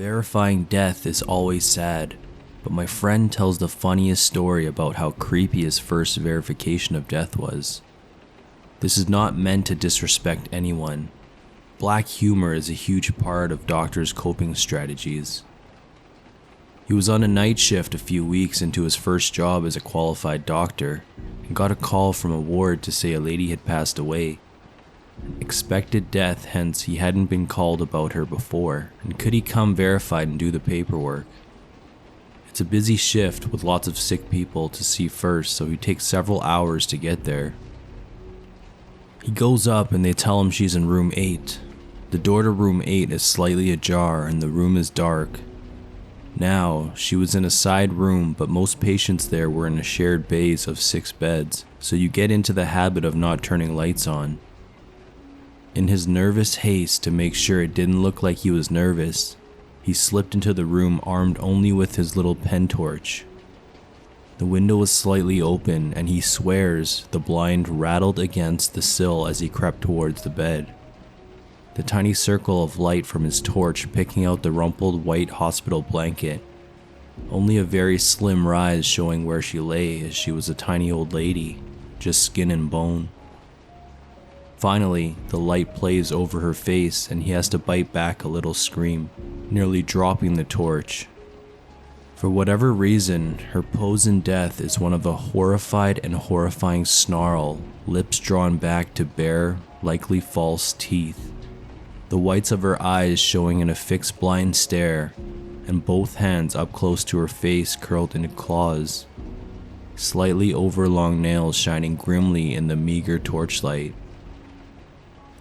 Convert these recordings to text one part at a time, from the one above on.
Verifying death is always sad, but my friend tells the funniest story about how creepy his first verification of death was. This is not meant to disrespect anyone. Black humor is a huge part of doctors' coping strategies. He was on a night shift a few weeks into his first job as a qualified doctor and got a call from a ward to say a lady had passed away. Expected death, hence he hadn't been called about her before, and could he come verified and do the paperwork. It's a busy shift with lots of sick people to see first, so he takes several hours to get there. He goes up and they tell him she's in room 8. The door to room 8 is slightly ajar and the room is dark. Now, she was in a side room, but most patients there were in a shared bays of 6 beds, so you get into the habit of not turning lights on. In his nervous haste to make sure it didn't look like he was nervous, he slipped into the room armed only with his little pen torch. The window was slightly open and he swears the blind rattled against the sill as he crept towards the bed. The tiny circle of light from his torch picking out the rumpled white hospital blanket, only a very slim rise showing where she lay as she was a tiny old lady, just skin and bone. Finally, the light plays over her face and he has to bite back a little scream, nearly dropping the torch. For whatever reason, her pose in death is one of a horrified and horrifying snarl, lips drawn back to bare, likely false teeth. The whites of her eyes showing in a fixed blind stare, and both hands up close to her face curled into claws. Slightly overlong nails shining grimly in the meager torchlight.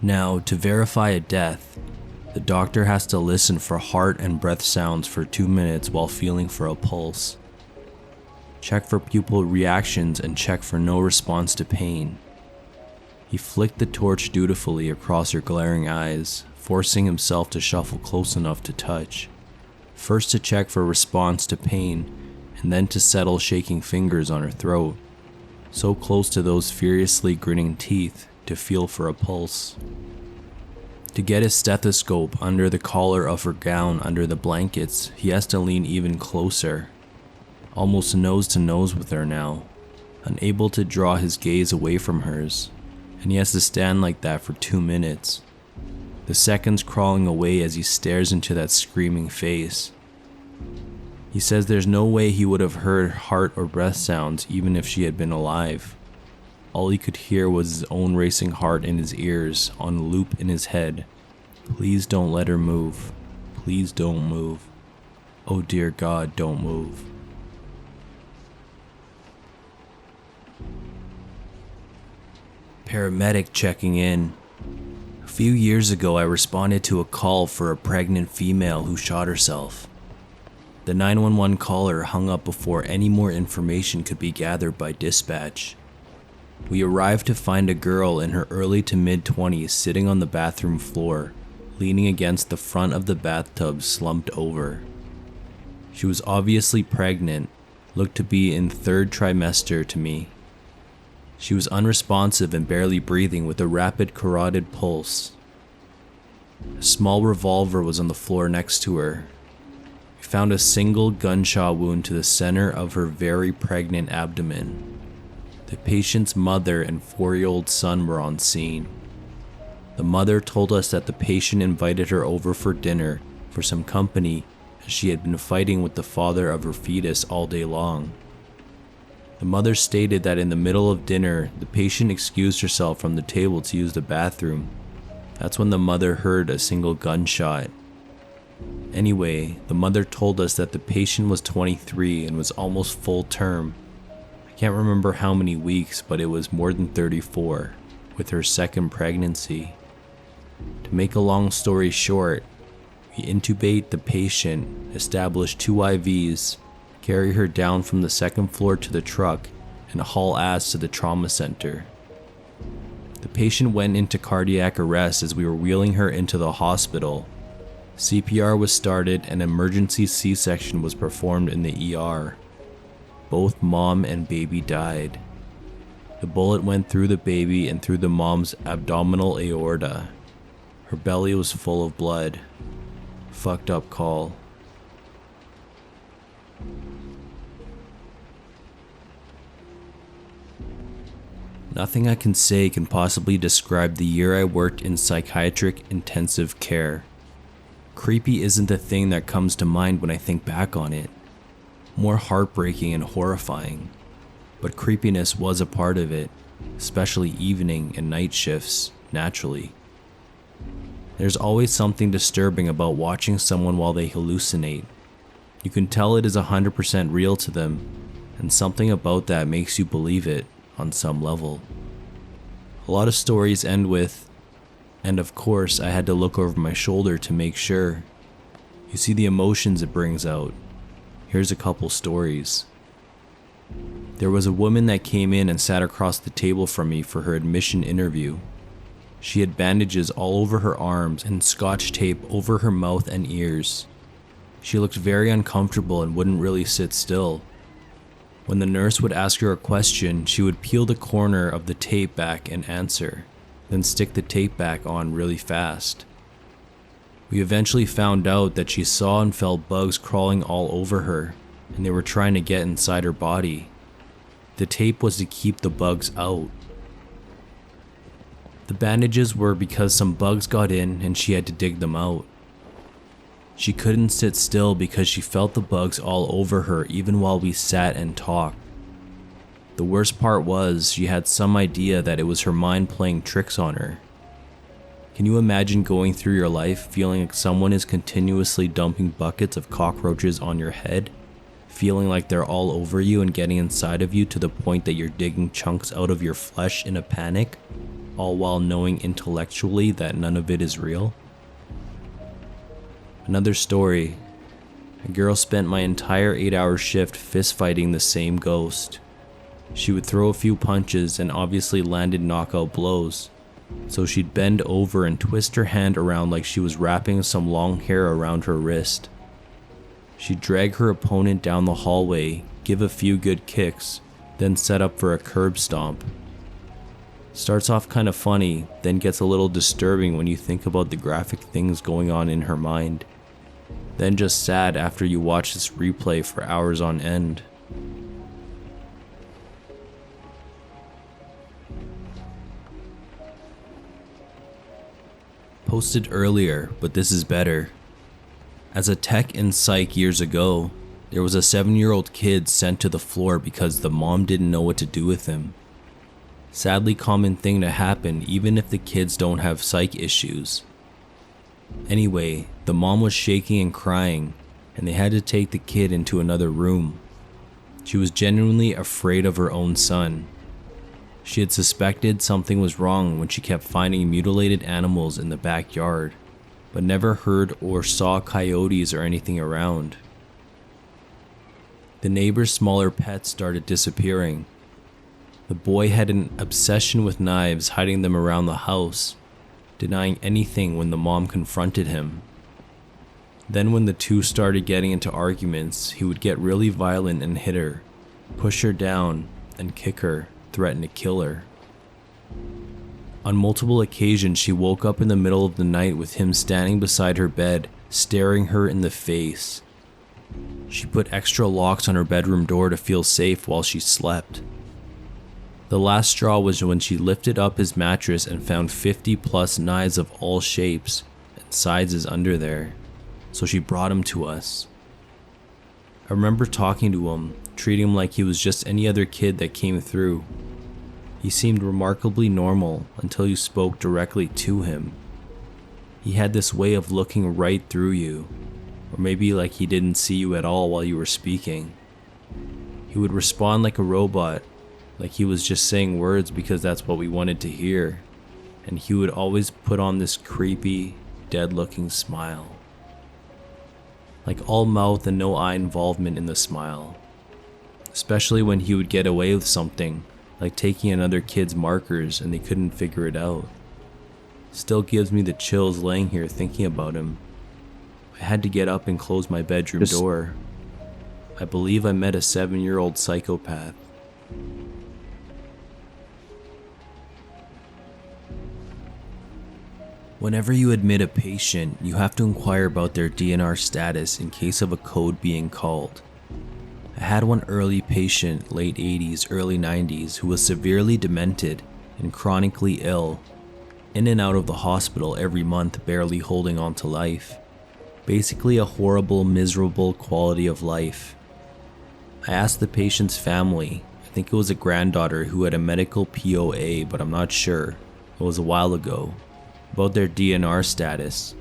Now, to verify a death, the doctor has to listen for heart and breath sounds for 2 minutes while feeling for a pulse. Check for pupil reactions and check for no response to pain. He flicked the torch dutifully across her glaring eyes, forcing himself to shuffle close enough to touch. First to check for response to pain, and then to settle shaking fingers on her throat, so close to those furiously gritting teeth to feel for a pulse. To get his stethoscope under the collar of her gown under the blankets, he has to lean even closer, almost nose to nose with her now, unable to draw his gaze away from hers, and he has to stand like that for 2 minutes. The seconds crawling away as he stares into that screaming face. He says there's no way he would have heard heart or breath sounds even if she had been alive. All he could hear was his own racing heart in his ears, on loop in his head. Please don't let her move. Please don't move. Oh dear God, don't move. Paramedic checking in. A few years ago, I responded to a call for a pregnant female who shot herself. The 911 caller hung up before any more information could be gathered by dispatch. We arrived to find a girl in her early to mid-20s sitting on the bathroom floor, leaning against the front of the bathtub slumped over. She was obviously pregnant, looked to be in 3rd trimester to me. She was unresponsive and barely breathing with a rapid carotid pulse. A small revolver was on the floor next to her. We found a single gunshot wound to the center of her very pregnant abdomen. The patient's mother and 4-year-old son were on scene. The mother told us that the patient invited her over for dinner for some company as she had been fighting with the father of her fetus all day long. The mother stated that in the middle of dinner, the patient excused herself from the table to use the bathroom. That's when the mother heard a single gunshot. Anyway, the mother told us that the patient was 23 and was almost full term. Can't remember how many weeks, but it was more than 34, with her second pregnancy. To make a long story short, we intubate the patient, establish 2 IVs, carry her down from the 2nd floor to the truck, and haul ass to the trauma center. The patient went into cardiac arrest as we were wheeling her into the hospital. CPR was started and emergency C-section was performed in the ER. Both mom and baby died. The bullet went through the baby and through the mom's abdominal aorta. Her belly was full of blood. Fucked up call. Nothing I can say can possibly describe the year I worked in psychiatric intensive care. Creepy isn't the thing that comes to mind when I think back on it. More heartbreaking and horrifying. But creepiness was a part of it, especially evening and night shifts, naturally. There's always something disturbing about watching someone while they hallucinate. You can tell it is 100% real to them, and something about that makes you believe it on some level. A lot of stories end with, and of course I had to look over my shoulder to make sure. You see the emotions it brings out. Here's a couple stories. There was a woman that came in and sat across the table from me for her admission interview. She had bandages all over her arms and scotch tape over her mouth and ears. She looked very uncomfortable and wouldn't really sit still. When the nurse would ask her a question, she would peel the corner of the tape back and answer, then stick the tape back on really fast. We eventually found out that she saw and felt bugs crawling all over her, and they were trying to get inside her body. The tape was to keep the bugs out. The bandages were because some bugs got in and she had to dig them out. She couldn't sit still because she felt the bugs all over her even while we sat and talked. The worst part was she had some idea that it was her mind playing tricks on her. Can you imagine going through your life feeling like someone is continuously dumping buckets of cockroaches on your head, feeling like they're all over you and getting inside of you to the point that you're digging chunks out of your flesh in a panic, all while knowing intellectually that none of it is real? Another story. A girl spent my entire 8-hour shift fist-fighting the same ghost. She would throw a few punches and obviously landed knockout blows, so she'd bend over and twist her hand around like she was wrapping some long hair around her wrist. She'd drag her opponent down the hallway, give a few good kicks, then set up for a curb stomp. Starts off kind of funny, then gets a little disturbing when you think about the graphic things going on in her mind. Then just sad after you watch this replay for hours on end. Posted earlier, but this is better. As a tech in psych years ago, there was a 7-year-old kid sent to the floor because the mom didn't know what to do with him. Sadly common thing to happen even if the kids don't have psych issues. Anyway, the mom was shaking and crying, and they had to take the kid into another room. She was genuinely afraid of her own son. She had suspected something was wrong when she kept finding mutilated animals in the backyard, but never heard or saw coyotes or anything around. The neighbor's smaller pets started disappearing. The boy had an obsession with knives, hiding them around the house, denying anything when the mom confronted him. Then when the two started getting into arguments, he would get really violent and hit her, push her down, and kick her, threaten to kill her. On multiple occasions, she woke up in the middle of the night with him standing beside her bed, staring her in the face. She put extra locks on her bedroom door to feel safe while she slept. The last straw was when she lifted up his mattress and found 50 plus knives of all shapes and sizes under there, so she brought him to us. I remember talking to him, treating him like he was just any other kid that came through. He seemed remarkably normal until you spoke directly to him. He had this way of looking right through you, or maybe like he didn't see you at all while you were speaking. He would respond like a robot, like he was just saying words because that's what we wanted to hear, and he would always put on this creepy, dead-looking smile. Like all mouth and no eye involvement in the smile. Especially when he would get away with something, like taking another kid's markers and they couldn't figure it out. Still gives me the chills laying here thinking about him. I had to get up and close my bedroom door. I believe I met a 7-year-old psychopath. Whenever you admit a patient, you have to inquire about their DNR status in case of a code being called. I had one early patient, late 80s, early 90s, who was severely demented and chronically ill, in and out of the hospital every month, barely holding on to life. Basically a horrible, miserable quality of life. I asked the patient's family, I think it was a granddaughter who had a medical POA, but I'm not sure, it was a while ago, about their DNR status.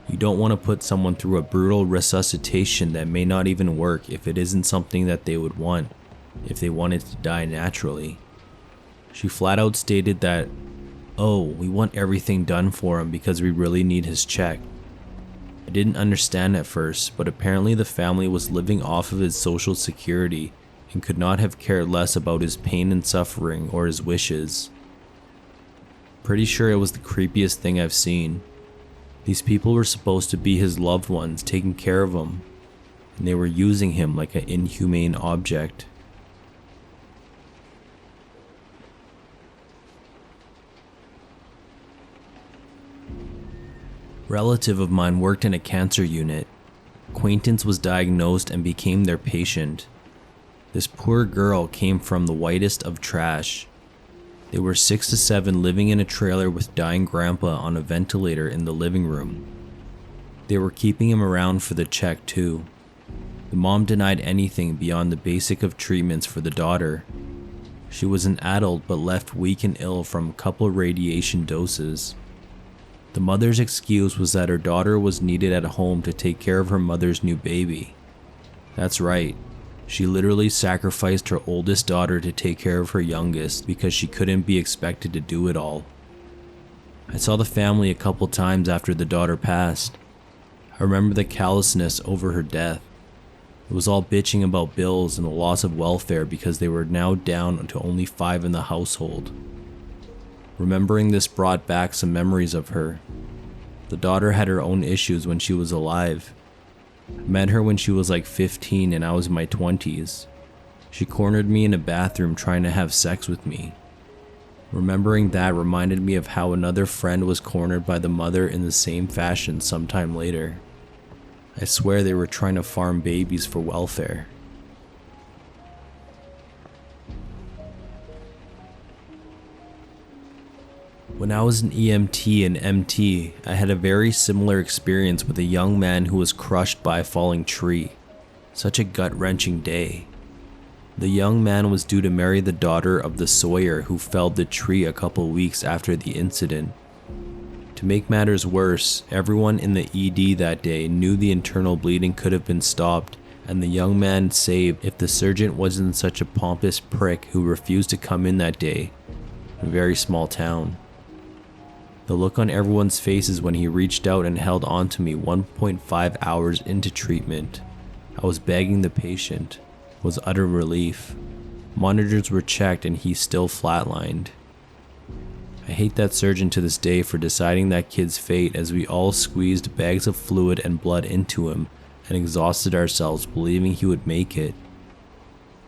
You don't want to put someone through a brutal resuscitation that may not even work if it isn't something that they would want, if they wanted to die naturally. She flat out stated that, "Oh, we want everything done for him because we really need his check." I didn't understand at first, but apparently the family was living off of his social security and could not have cared less about his pain and suffering or his wishes. Pretty sure it was the creepiest thing I've seen. These people were supposed to be his loved ones, taking care of him, and they were using him like an inhumane object. Relative of mine worked in a cancer unit. Acquaintance was diagnosed and became their patient. This poor girl came from the whitest of trash. They were 6 to 7 living in a trailer with dying grandpa on a ventilator in the living room. They were keeping him around for the check too. The mom denied anything beyond the basic of treatments for the daughter. She was an adult but left weak and ill from a couple radiation doses. The mother's excuse was that her daughter was needed at home to take care of her mother's new baby. That's right. She literally sacrificed her oldest daughter to take care of her youngest because she couldn't be expected to do it all. I saw the family a couple times after the daughter passed. I remember the callousness over her death. It was all bitching about bills and the loss of welfare because they were now down to only 5 in the household. Remembering this brought back some memories of her. The daughter had her own issues when she was alive. I met her when she was like 15 and I was in my 20s. She cornered me in a bathroom trying to have sex with me. Remembering that reminded me of how another friend was cornered by the mother in the same fashion sometime later. I swear they were trying to farm babies for welfare. When I was an EMT and MT, I had a very similar experience with a young man who was crushed by a falling tree. Such a gut-wrenching day. The young man was due to marry the daughter of the sawyer who felled the tree a couple weeks after the incident. To make matters worse, everyone in the ED that day knew the internal bleeding could have been stopped and the young man saved if the surgeon wasn't such a pompous prick who refused to come in that day. A very small town. The look on everyone's faces when he reached out and held on to me 1.5 hours into treatment. I was begging the patient, was utter relief. Monitors were checked and he still flatlined. I hate that surgeon to this day for deciding that kid's fate as we all squeezed bags of fluid and blood into him and exhausted ourselves believing he would make it.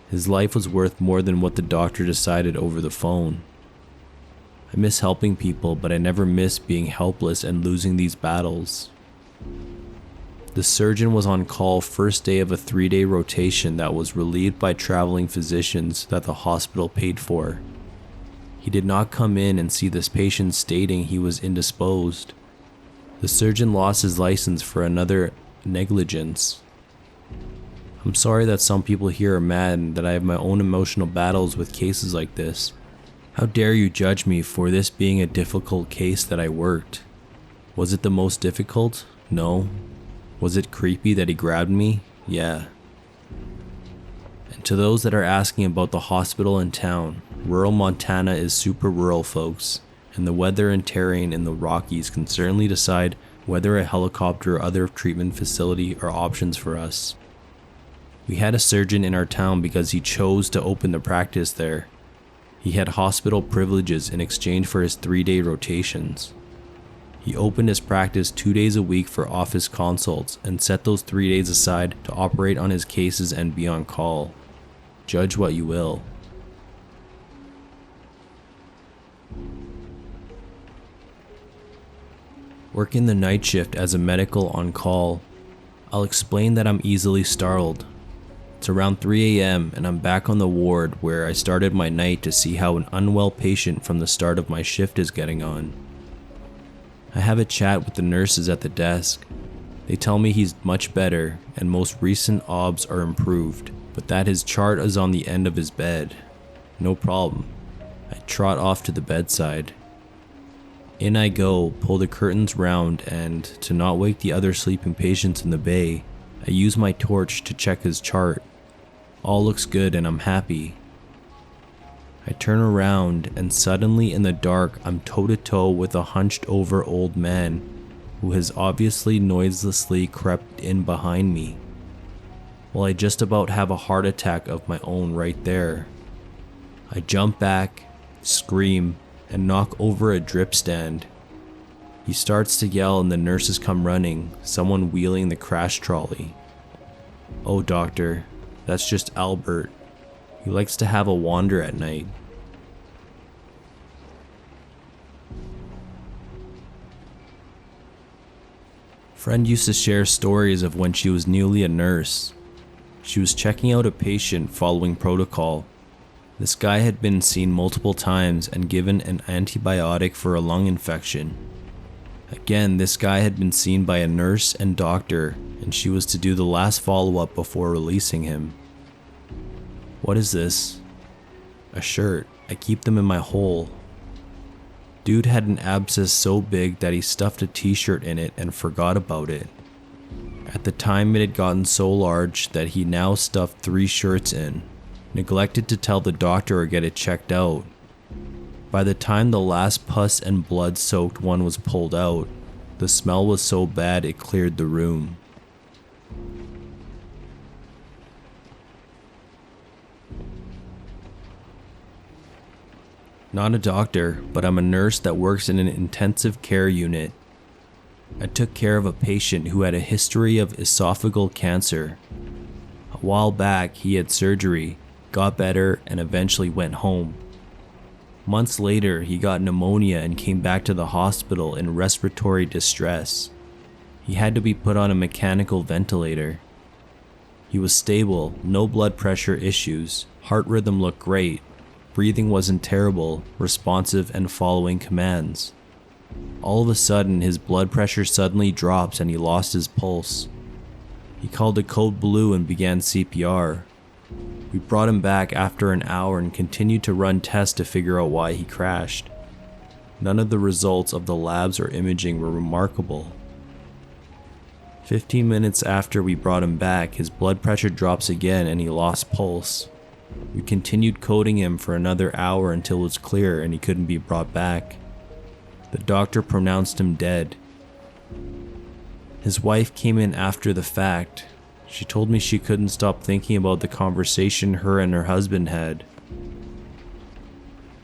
His life was worth more than what the doctor decided over the phone. I miss helping people, but I never miss being helpless and losing these battles. The surgeon was on call first day of a 3-day rotation that was relieved by traveling physicians that the hospital paid for. He did not come in and see this patient stating he was indisposed. The surgeon lost his license for another negligence. I'm sorry that some people here are mad and that I have my own emotional battles with cases like this. How dare you judge me for this being a difficult case that I worked? Was it the most difficult? No. Was it creepy that he grabbed me? Yeah. And to those that are asking about the hospital in town, rural Montana is super rural, folks, and the weather and terrain in the Rockies can certainly decide whether a helicopter or other treatment facility are options for us. We had a surgeon in our town because he chose to open the practice there. He had hospital privileges in exchange for his 3-day rotations. He opened his practice 2 days a week for office consults and set those 3 days aside to operate on his cases and be on call. Judge what you will. Working the night shift as a medical on call, I'll explain that I'm easily startled. It's around 3 a.m. and I'm back on the ward where I started my night to see how an unwell patient from the start of my shift is getting on. I have a chat with the nurses at the desk. They tell me he's much better and most recent obs are improved, but that his chart is on the end of his bed. No problem. I trot off to the bedside. In I go, pull the curtains round, and to not wake the other sleeping patients in the bay, I use my torch to check his chart. All looks good and I'm happy. I turn around and suddenly in the dark I'm toe-to-toe with a hunched over old man who has obviously noiselessly crept in behind me. Well, I just about have a heart attack of my own right there. I jump back, scream, and knock over a drip stand. He starts to yell and the nurses come running, someone wheeling the crash trolley. "Oh, doctor, that's just Albert. He likes to have a wander at night." Friend used to share stories of when she was newly a nurse. She was checking out a patient following protocol. This guy had been seen multiple times and given an antibiotic for a lung infection. Again, this guy had been seen by a nurse and doctor, and she was to do the last follow-up before releasing him. What is this? A shirt. I keep them in my hole. Dude had an abscess so big that he stuffed a t-shirt in it and forgot about it. At the time it had gotten so large that he now stuffed 3 shirts in, neglected to tell the doctor or get it checked out. By the time the last pus and blood-soaked one was pulled out, the smell was so bad it cleared the room. Not a doctor, but I'm a nurse that works in an intensive care unit. I took care of a patient who had a history of esophageal cancer. A while back, he had surgery, got better, and eventually went home. Months later, he got pneumonia and came back to the hospital in respiratory distress. He had to be put on a mechanical ventilator. He was stable, no blood pressure issues, heart rhythm looked great, breathing wasn't terrible, responsive and following commands. All of a sudden, his blood pressure suddenly drops and he lost his pulse. He called a code blue and began CPR. We brought him back after an hour and continued to run tests to figure out why he crashed. None of the results of the labs or imaging were remarkable. 15 minutes after we brought him back, his blood pressure drops again and he lost pulse. We continued coding him for another hour until it was clear and he couldn't be brought back. The doctor pronounced him dead. His wife came in after the fact. She told me she couldn't stop thinking about the conversation her and her husband had.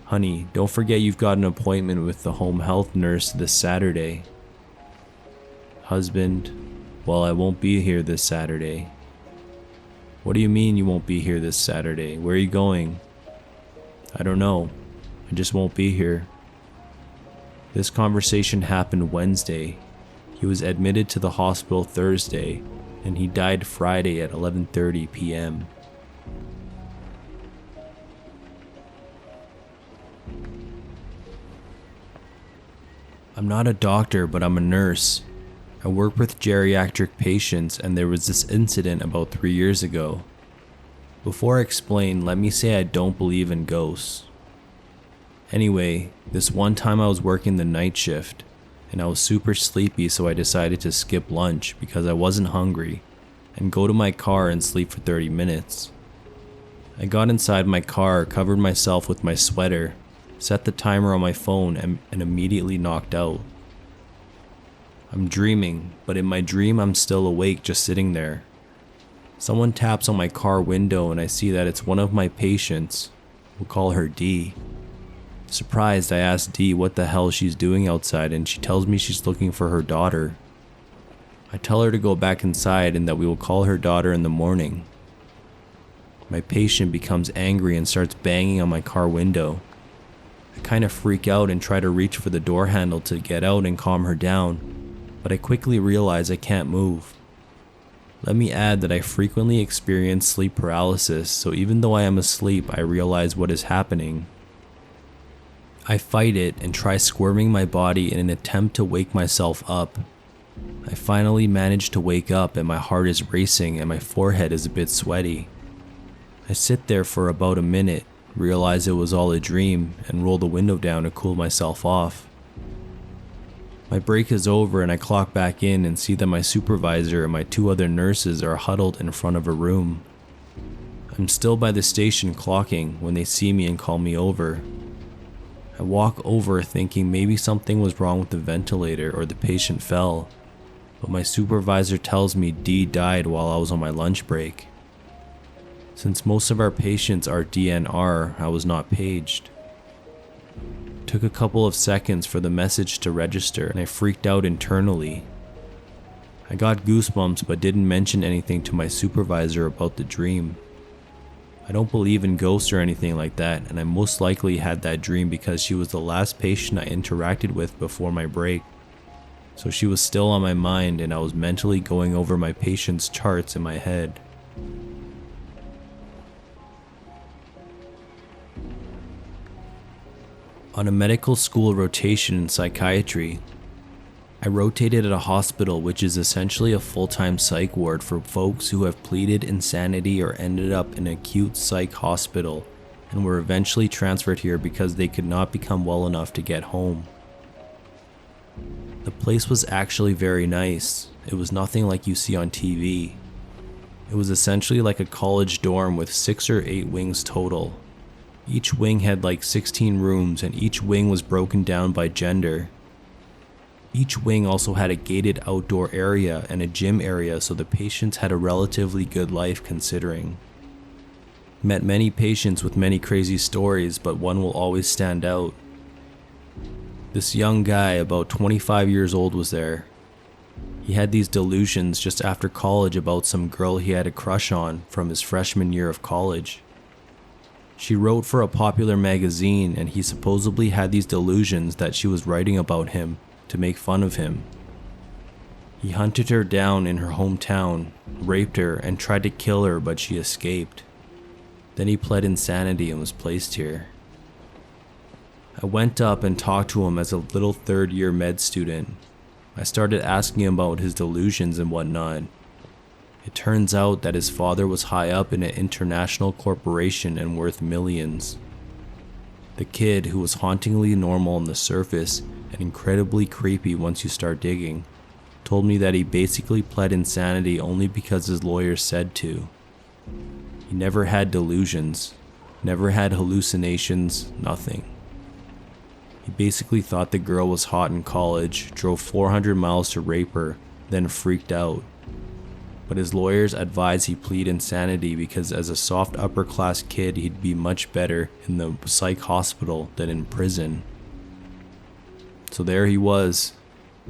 "Honey, don't forget you've got an appointment with the home health nurse this Saturday." Husband, "Well, I won't be here this Saturday." "What do you mean you won't be here this Saturday? Where are you going?" "I don't know. I just won't be here." This conversation happened Wednesday. He was admitted to the hospital Thursday, and he died Friday at 11:30 p.m. I'm not a doctor, but I'm a nurse. I work with geriatric patients, and there was this incident about 3 years ago. Before I explain, let me say I don't believe in ghosts. Anyway, this one time I was working the night shift, and I was super sleepy, so I decided to skip lunch because I wasn't hungry, and go to my car and sleep for 30 minutes. I got inside my car, covered myself with my sweater, set the timer on my phone, and immediately knocked out. I'm dreaming, but in my dream I'm still awake, just sitting there. Someone taps on my car window and I see that it's one of my patients. We'll call her D. Surprised, I ask D what the hell she's doing outside, and she tells me she's looking for her daughter. I tell her to go back inside and that we will call her daughter in the morning. My patient becomes angry and starts banging on my car window. I kind of freak out and try to reach for the door handle to get out and calm her down, but I quickly realize I can't move. Let me add that I frequently experience sleep paralysis, so even though I am asleep, I realize what is happening. I fight it and try squirming my body in an attempt to wake myself up. I finally manage to wake up and my heart is racing and my forehead is a bit sweaty. I sit there for about a minute, realize it was all a dream, and roll the window down to cool myself off. My break is over and I clock back in and see that my supervisor and my 2 other nurses are huddled in front of a room. I'm still by the station clocking when they see me and call me over. I walk over thinking maybe something was wrong with the ventilator or the patient fell, but my supervisor tells me D died while I was on my lunch break. Since most of our patients are DNR, I was not paged. It took a couple of seconds for the message to register and I freaked out internally. I got goosebumps but didn't mention anything to my supervisor about the dream. I don't believe in ghosts or anything like that, and I most likely had that dream because she was the last patient I interacted with before my break. So she was still on my mind and I was mentally going over my patient's charts in my head. On a medical school rotation in psychiatry, I rotated at a hospital which is essentially a full-time psych ward for folks who have pleaded insanity or ended up in an acute psych hospital and were eventually transferred here because they could not become well enough to get home. The place was actually very nice. It was nothing like you see on TV. It was essentially like a college dorm with 6 or 8 wings total. Each wing had like 16 rooms and each wing was broken down by gender. Each wing also had a gated outdoor area and a gym area, so the patients had a relatively good life considering. Met many patients with many crazy stories, but one will always stand out. This young guy, about 25 years old, was there. He had these delusions just after college about some girl he had a crush on from his freshman year of college. She wrote for a popular magazine and he supposedly had these delusions that she was writing about him to make fun of him. He hunted her down in her hometown, raped her, and tried to kill her, but she escaped. Then he pled insanity and was placed here. I went up and talked to him as a little third-year med student. I started asking him about his delusions and whatnot. It turns out that his father was high up in an international corporation and worth millions. The kid, who was hauntingly normal on the surface and incredibly creepy once you start digging, told me that he basically pled insanity only because his lawyer said to. He never had delusions, never had hallucinations, nothing. He basically thought the girl was hot in college, drove 400 miles to rape her, then freaked out. But his lawyers advised he plead insanity because as a soft upper class kid he'd be much better in the psych hospital than in prison. So there he was.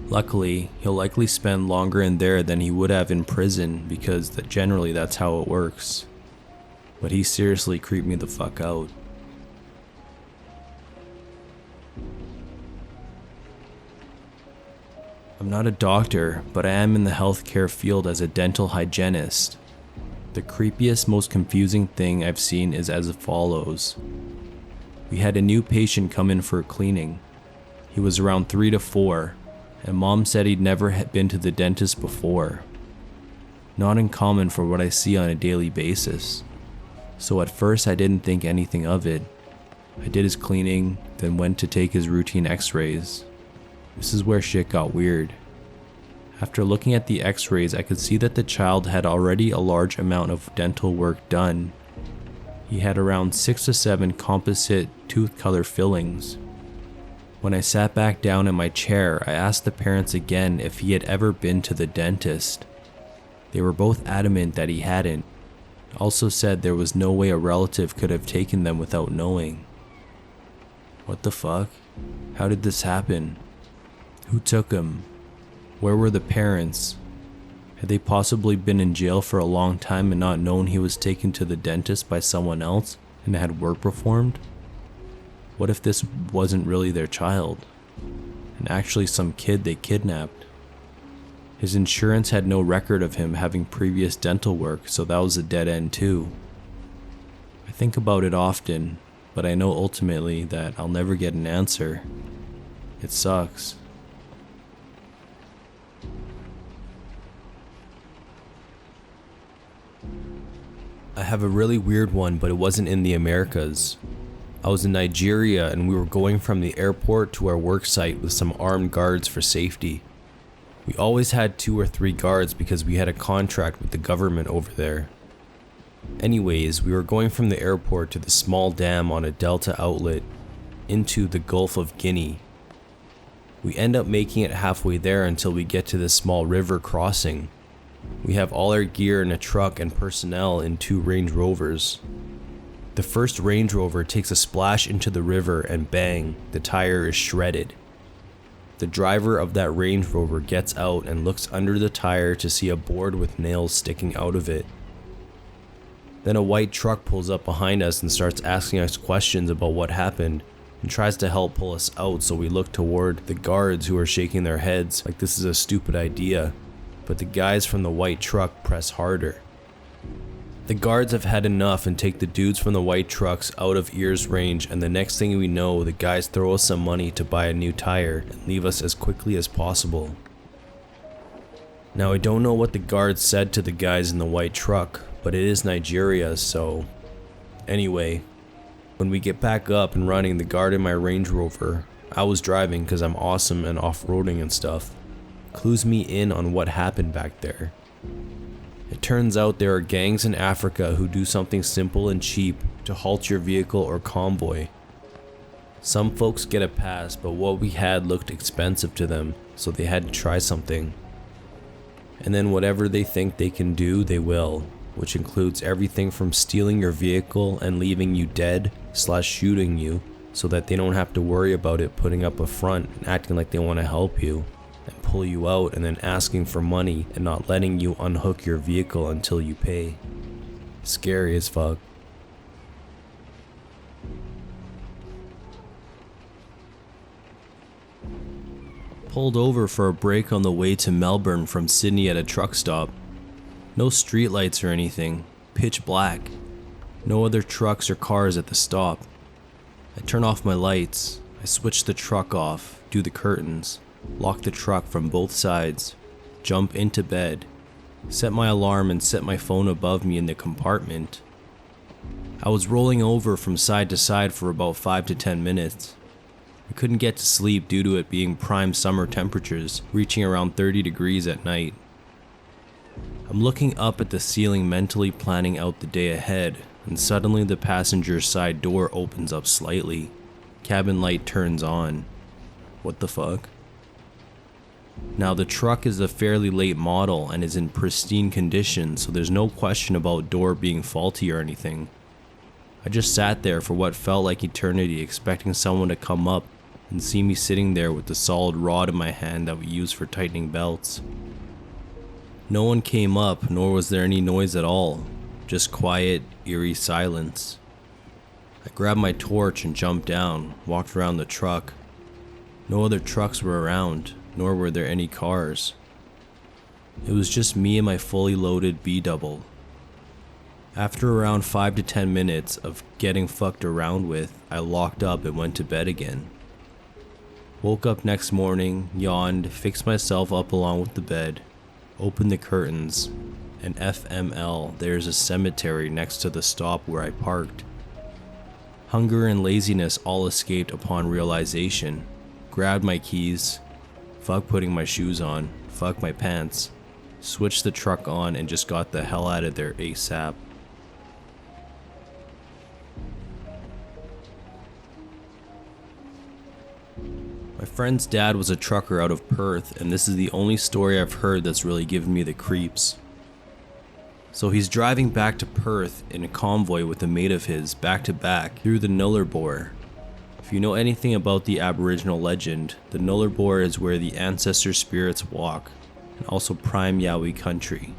Luckily, he'll likely spend longer in there than he would have in prison because generally that's how it works. But he seriously creeped me the fuck out. I'm not a doctor, but I am in the healthcare field as a dental hygienist. The creepiest, most confusing thing I've seen is as follows. We had a new patient come in for a cleaning. He was around 3 to 4, and mom said he'd never been to the dentist before. Not uncommon for what I see on a daily basis. So at first I didn't think anything of it. I did his cleaning, then went to take his routine x-rays. This is where shit got weird. After looking at the x-rays, I could see that the child had already a large amount of dental work done. He had around 6 to 7 composite tooth color fillings. When I sat back down in my chair, I asked the parents again if he had ever been to the dentist. They were both adamant that he hadn't. Also said there was no way a relative could have taken them without knowing. What the fuck? How did this happen? Who took him? Where were the parents? Had they possibly been in jail for a long time and not known he was taken to the dentist by someone else and had work performed? What if this wasn't really their child, and actually some kid they kidnapped? His insurance had no record of him having previous dental work, so that was a dead end too. I think about it often, but I know ultimately that I'll never get an answer. It sucks. I have a really weird one, but it wasn't in the Americas. I was in Nigeria and we were going from the airport to our work site with some armed guards for safety. We always had 2 or 3 guards because we had a contract with the government over there. Anyways, we were going from the airport to the small dam on a delta outlet into the Gulf of Guinea. We end up making it halfway there until we get to this small river crossing. We have all our gear in a truck and personnel in 2 Range Rovers. The first Range Rover takes a splash into the river and bang, the tire is shredded. The driver of that Range Rover gets out and looks under the tire to see a board with nails sticking out of it. Then a white truck pulls up behind us and starts asking us questions about what happened and tries to help pull us out, so we look toward the guards who are shaking their heads like this is a stupid idea, but the guys from the white truck press harder. The guards have had enough and take the dudes from the white trucks out of ear's range, and the next thing we know, the guys throw us some money to buy a new tire and leave us as quickly as possible. Now I don't know what the guards said to the guys in the white truck, but it is Nigeria, so... Anyway, when we get back up and running, the guard in my Range Rover, I was driving because I'm awesome and off-roading and stuff, clues me in on what happened back there. It turns out there are gangs in Africa who do something simple and cheap to halt your vehicle or convoy. Some folks get a pass, but what we had looked expensive to them, so they had to try something. And then whatever they think they can do, they will, which includes everything from stealing your vehicle and leaving you dead / shooting you so that they don't have to worry about it, putting up a front and acting like they want to help you, and pull you out and then asking for money and not letting you unhook your vehicle until you pay. Scary as fuck. Pulled over for a break on the way to Melbourne from Sydney at a truck stop. No streetlights or anything, pitch black. No other trucks or cars at the stop. I turn off my lights, I switch the truck off, do the curtains, lock the truck from both sides, jump into bed, set my alarm and set my phone above me in the compartment. I was rolling over from side to side for about 5 to 10 minutes. I couldn't get to sleep due to it being prime summer temperatures, reaching around 30 degrees at night. I'm looking up at the ceiling, mentally planning out the day ahead, and suddenly the passenger side door opens up slightly. Cabin light turns on. What the fuck? Now the truck is a fairly late model and is in pristine condition, so there's no question about door being faulty or anything. I just sat there for what felt like eternity, expecting someone to come up and see me sitting there with the solid rod in my hand that we use for tightening belts. No one came up, nor was there any noise at all, just quiet, eerie silence. I grabbed my torch and jumped down, walked around the truck. No other trucks were around, nor were there any cars. It was just me and my fully loaded B-double. After around 5 to 10 minutes of getting fucked around with, I locked up and went to bed again. Woke up next morning, yawned, fixed myself up along with the bed, opened the curtains, and FML, there's a cemetery next to the stop where I parked. Hunger and laziness all escaped upon realization. Grabbed my keys, fuck putting my shoes on, fuck my pants, switched the truck on and just got the hell out of there ASAP. My friend's dad was a trucker out of Perth, and this is the only story I've heard that's really given me the creeps. So he's driving back to Perth in a convoy with a mate of his, back to back, through the Nullarbor. If you know anything about the Aboriginal legend, the Nullarbor is where the ancestor spirits walk, and also prime Yowie country.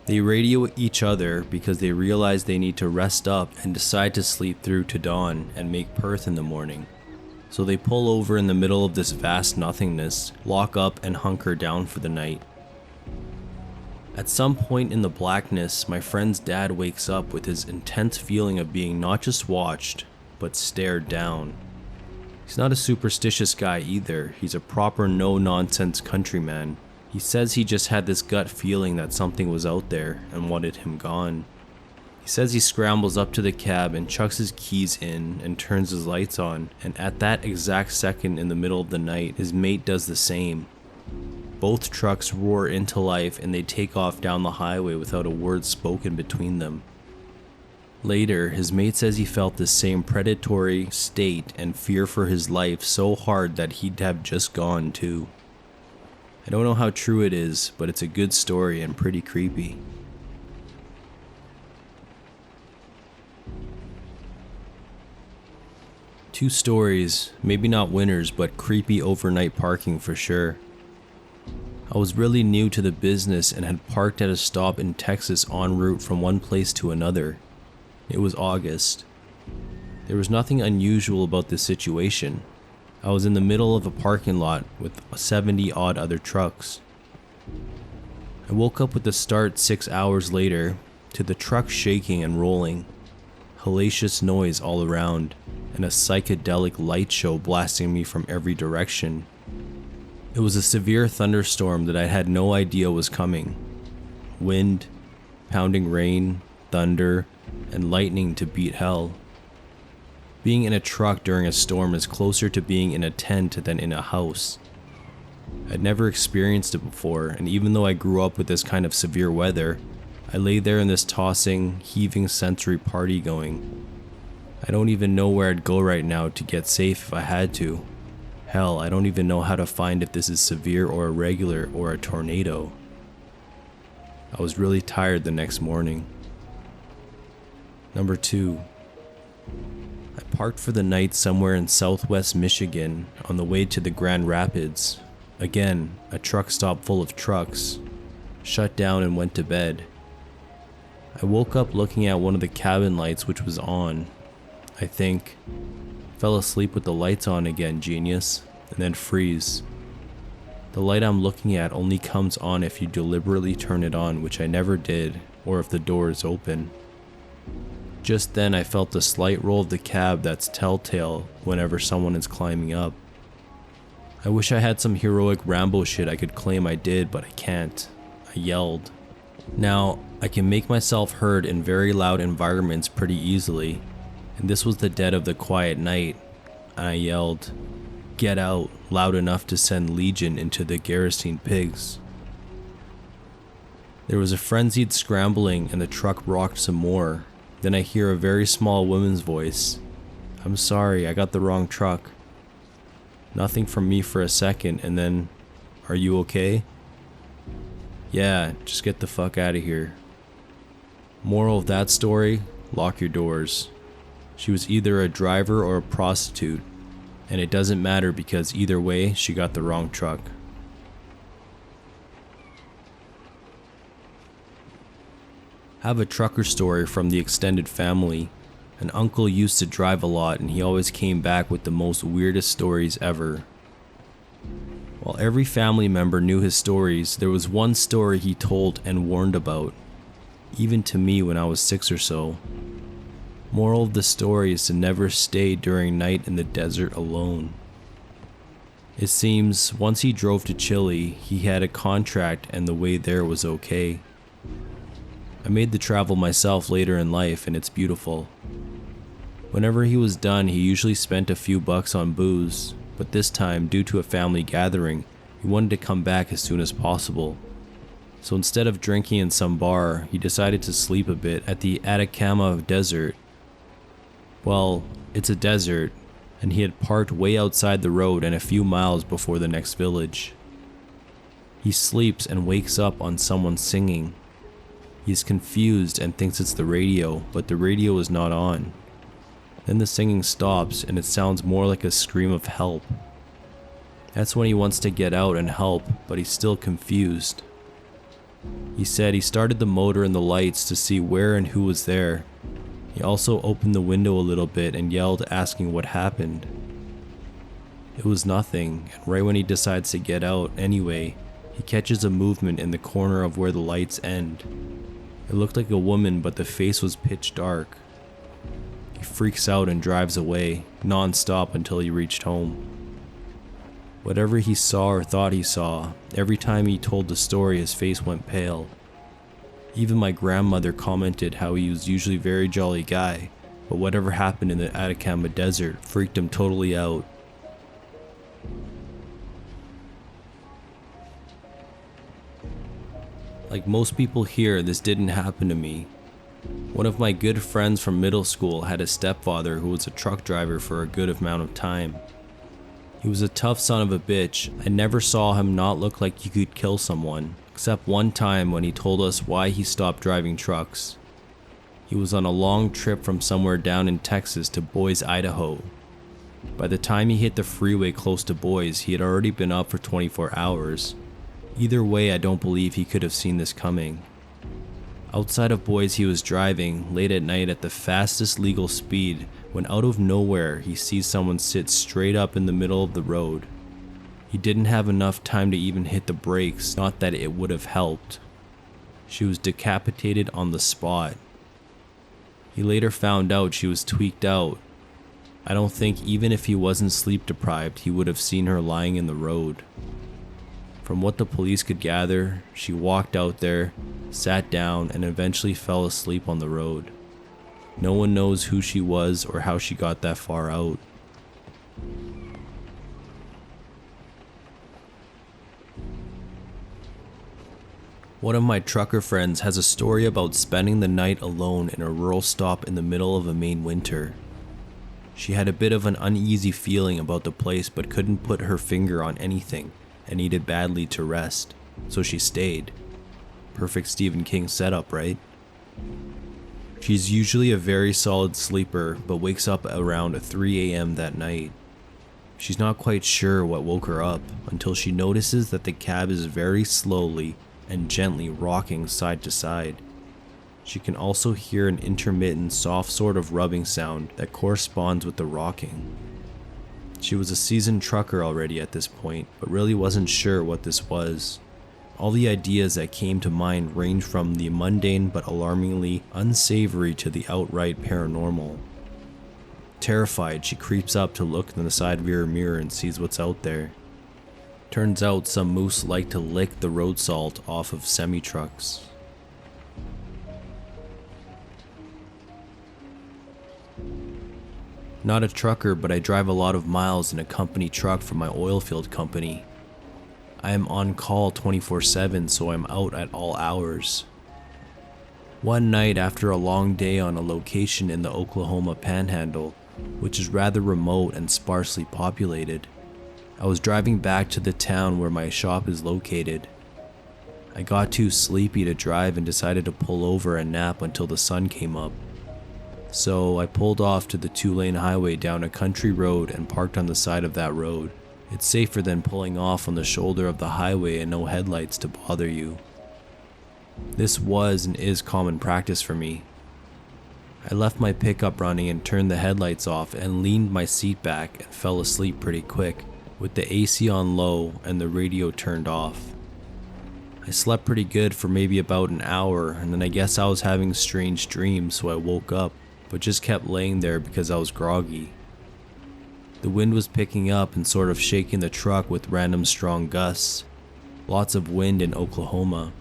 They radio each other because they realize they need to rest up and decide to sleep through to dawn and make Perth in the morning. So they pull over in the middle of this vast nothingness, lock up, and hunker down for the night. At some point in the blackness, my friend's dad wakes up with his intense feeling of being not just watched, but stared down. He's not a superstitious guy either, he's a proper no-nonsense countryman. He says he just had this gut feeling that something was out there and wanted him gone. He says he scrambles up to the cab and chucks his keys in and turns his lights on, and at that exact second in the middle of the night, his mate does the same. Both trucks roar into life and they take off down the highway without a word spoken between them. Later, his mate says he felt the same predatory state and fear for his life so hard that he'd have just gone too. I don't know how true it is, but it's a good story and pretty creepy. Two stories, maybe not winners, but creepy overnight parking for sure. I was really new to the business and had parked at a stop in Texas en route from one place to another. It was August. There was nothing unusual about this situation. I was in the middle of a parking lot with 70 odd other trucks. I woke up with the start 6 hours later to the truck shaking and rolling, hellacious noise all around, and a psychedelic light show blasting me from every direction. It was a severe thunderstorm that I had no idea was coming. Wind, pounding rain, thunder, and lightning to beat hell. Being in a truck during a storm is closer to being in a tent than in a house. I'd never experienced it before, and even though I grew up with this kind of severe weather, I lay there in this tossing, heaving sensory party going. I don't even know where I'd go right now to get safe if I had to. Hell, I don't even know how to find if this is severe or irregular or a tornado. I was really tired the next morning. Number 2. I parked for the night somewhere in southwest Michigan on the way to the Grand Rapids. Again, a truck stop full of trucks. Shut down and went to bed. I woke up looking at one of the cabin lights which was on. I think, fell asleep with the lights on again, genius, and then freeze. The light I'm looking at only comes on if you deliberately turn it on, which I never did, or if the door is open. Just then I felt the slight roll of the cab that's telltale whenever someone is climbing up. I wish I had some heroic Rambo shit I could claim I did, but I can't. I yelled. Now, I can make myself heard in very loud environments pretty easily, and this was the dead of the quiet night, and I yelled, "Get out," loud enough to send Legion into the Gerasene pigs. There was a frenzied scrambling and the truck rocked some more. Then I hear a very small woman's voice. "I'm sorry, I got the wrong truck." Nothing from me for a second, and then, "Are you okay?" "Yeah, just get the fuck out of here." Moral of that story, lock your doors. She was either a driver or a prostitute, and it doesn't matter because either way, she got the wrong truck. I have a trucker story from the extended family. An uncle used to drive a lot and he always came back with the most weirdest stories ever. While every family member knew his stories, there was one story he told and warned about, even to me when I was 6 or so. Moral of the story is to never stay during night in the desert alone. It seems once he drove to Chile, he had a contract and the way there was okay. I made the travel myself later in life and it's beautiful. Whenever he was done, he usually spent a few bucks on booze, but this time, due to a family gathering, he wanted to come back as soon as possible. So instead of drinking in some bar, he decided to sleep a bit at the Atacama Desert. Well, it's a desert, and he had parked way outside the road and a few miles before the next village. He sleeps and wakes up on someone singing. He is confused and thinks it's the radio, but the radio is not on. Then the singing stops and it sounds more like a scream of help. That's when he wants to get out and help, but he's still confused. He said he started the motor and the lights to see where and who was there. He also opened the window a little bit and yelled asking what happened. It was nothing, and right when he decides to get out anyway, he catches a movement in the corner of where the lights end. It looked like a woman, but the face was pitch dark. He freaks out and drives away, non-stop until he reached home. Whatever he saw or thought he saw, every time he told the story his face went pale. Even my grandmother commented how he was usually a very jolly guy, but whatever happened in the Atacama Desert freaked him totally out. Like most people here, this didn't happen to me. One of my good friends from middle school had a stepfather who was a truck driver for a good amount of time. He was a tough son of a bitch. I never saw him not look like he could kill someone, except one time when he told us why he stopped driving trucks. He was on a long trip from somewhere down in Texas to Boise, Idaho. By the time he hit the freeway close to Boise, he had already been up for 24 hours. Either way, I don't believe he could have seen this coming. Outside of Boise, he was driving late at night at the fastest legal speed when out of nowhere he sees someone sit straight up in the middle of the road. He didn't have enough time to even hit the brakes, not that it would have helped. She was decapitated on the spot. He later found out she was tweaked out. I don't think even if he wasn't sleep deprived, he would have seen her lying in the road. From what the police could gather, she walked out there, sat down, and eventually fell asleep on the road. No one knows who she was or how she got that far out. One of my trucker friends has a story about spending the night alone in a rural stop in the middle of a Maine winter. She had a bit of an uneasy feeling about the place but couldn't put her finger on anything and needed badly to rest, so she stayed. Perfect Stephen King setup, right? She's usually a very solid sleeper, but wakes up around 3 a.m. that night. She's not quite sure what woke her up until she notices that the cab is very slowly and gently rocking side to side. She can also hear an intermittent soft sort of rubbing sound that corresponds with the rocking. She was a seasoned trucker already at this point, but really wasn't sure what this was. All the ideas that came to mind ranged from the mundane but alarmingly unsavory to the outright paranormal. Terrified, she creeps up to look in the side rear mirror and sees what's out there. Turns out some moose like to lick the road salt off of semi-trucks. Not a trucker, but I drive a lot of miles in a company truck for my oil field company. I am on call 24/7, so I'm out at all hours. One night after a long day on a location in the Oklahoma Panhandle, which is rather remote and sparsely populated, I was driving back to the town where my shop is located. I got too sleepy to drive and decided to pull over and nap until the sun came up. So I pulled off to the 2-lane highway down a country road and parked on the side of that road. It's safer than pulling off on the shoulder of the highway and no headlights to bother you. This was and is common practice for me. I left my pickup running and turned the headlights off and leaned my seat back and fell asleep pretty quick, with the AC on low and the radio turned off. I slept pretty good for maybe about an hour, and then I guess I was having strange dreams, so I woke up, but just kept laying there because I was groggy. The wind was picking up and sort of shaking the truck with random strong gusts. Lots of wind in Oklahoma.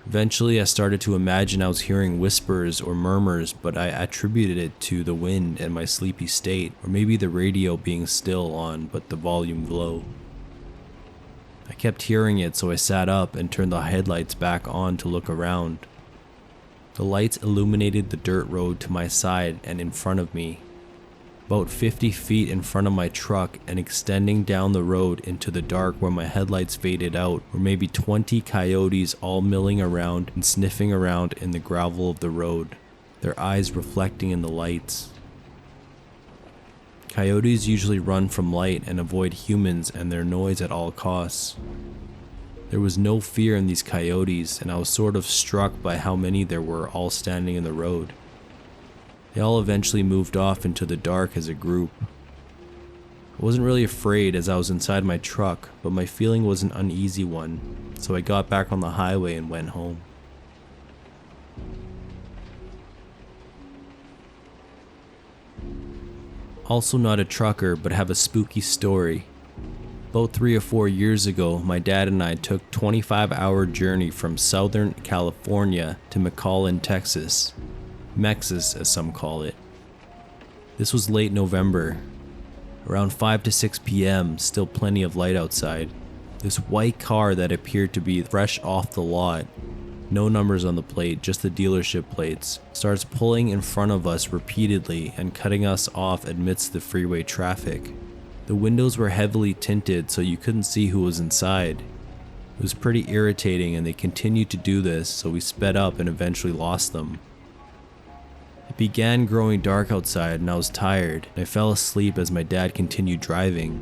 Eventually I started to imagine I was hearing whispers or murmurs, but I attributed it to the wind and my sleepy state, or maybe the radio being still on but the volume low. I kept hearing it, so I sat up and turned the headlights back on to look around. The lights illuminated the dirt road to my side and in front of me. About 50 feet in front of my truck and extending down the road into the dark where my headlights faded out were maybe 20 coyotes all milling around and sniffing around in the gravel of the road, their eyes reflecting in the lights. Coyotes usually run from light and avoid humans and their noise at all costs. There was no fear in these coyotes, and I was sort of struck by how many there were all standing in the road. They all eventually moved off into the dark as a group. I wasn't really afraid as I was inside my truck, but my feeling was an uneasy one, so I got back on the highway and went home. Also not a trucker, but have a spooky story. About 3 or 4 years ago, my dad and I took 25-hour journey from Southern California to McAllen, Texas. Mexis, as some call it. This was late November. Around 5 to 6 p.m., still plenty of light outside. This white car that appeared to be fresh off the lot, no numbers on the plate, just the dealership plates, starts pulling in front of us repeatedly and cutting us off amidst the freeway traffic. The windows were heavily tinted so you couldn't see who was inside. It was pretty irritating and they continued to do this, so we sped up and eventually lost them. It began growing dark outside and I was tired, and I fell asleep as my dad continued driving.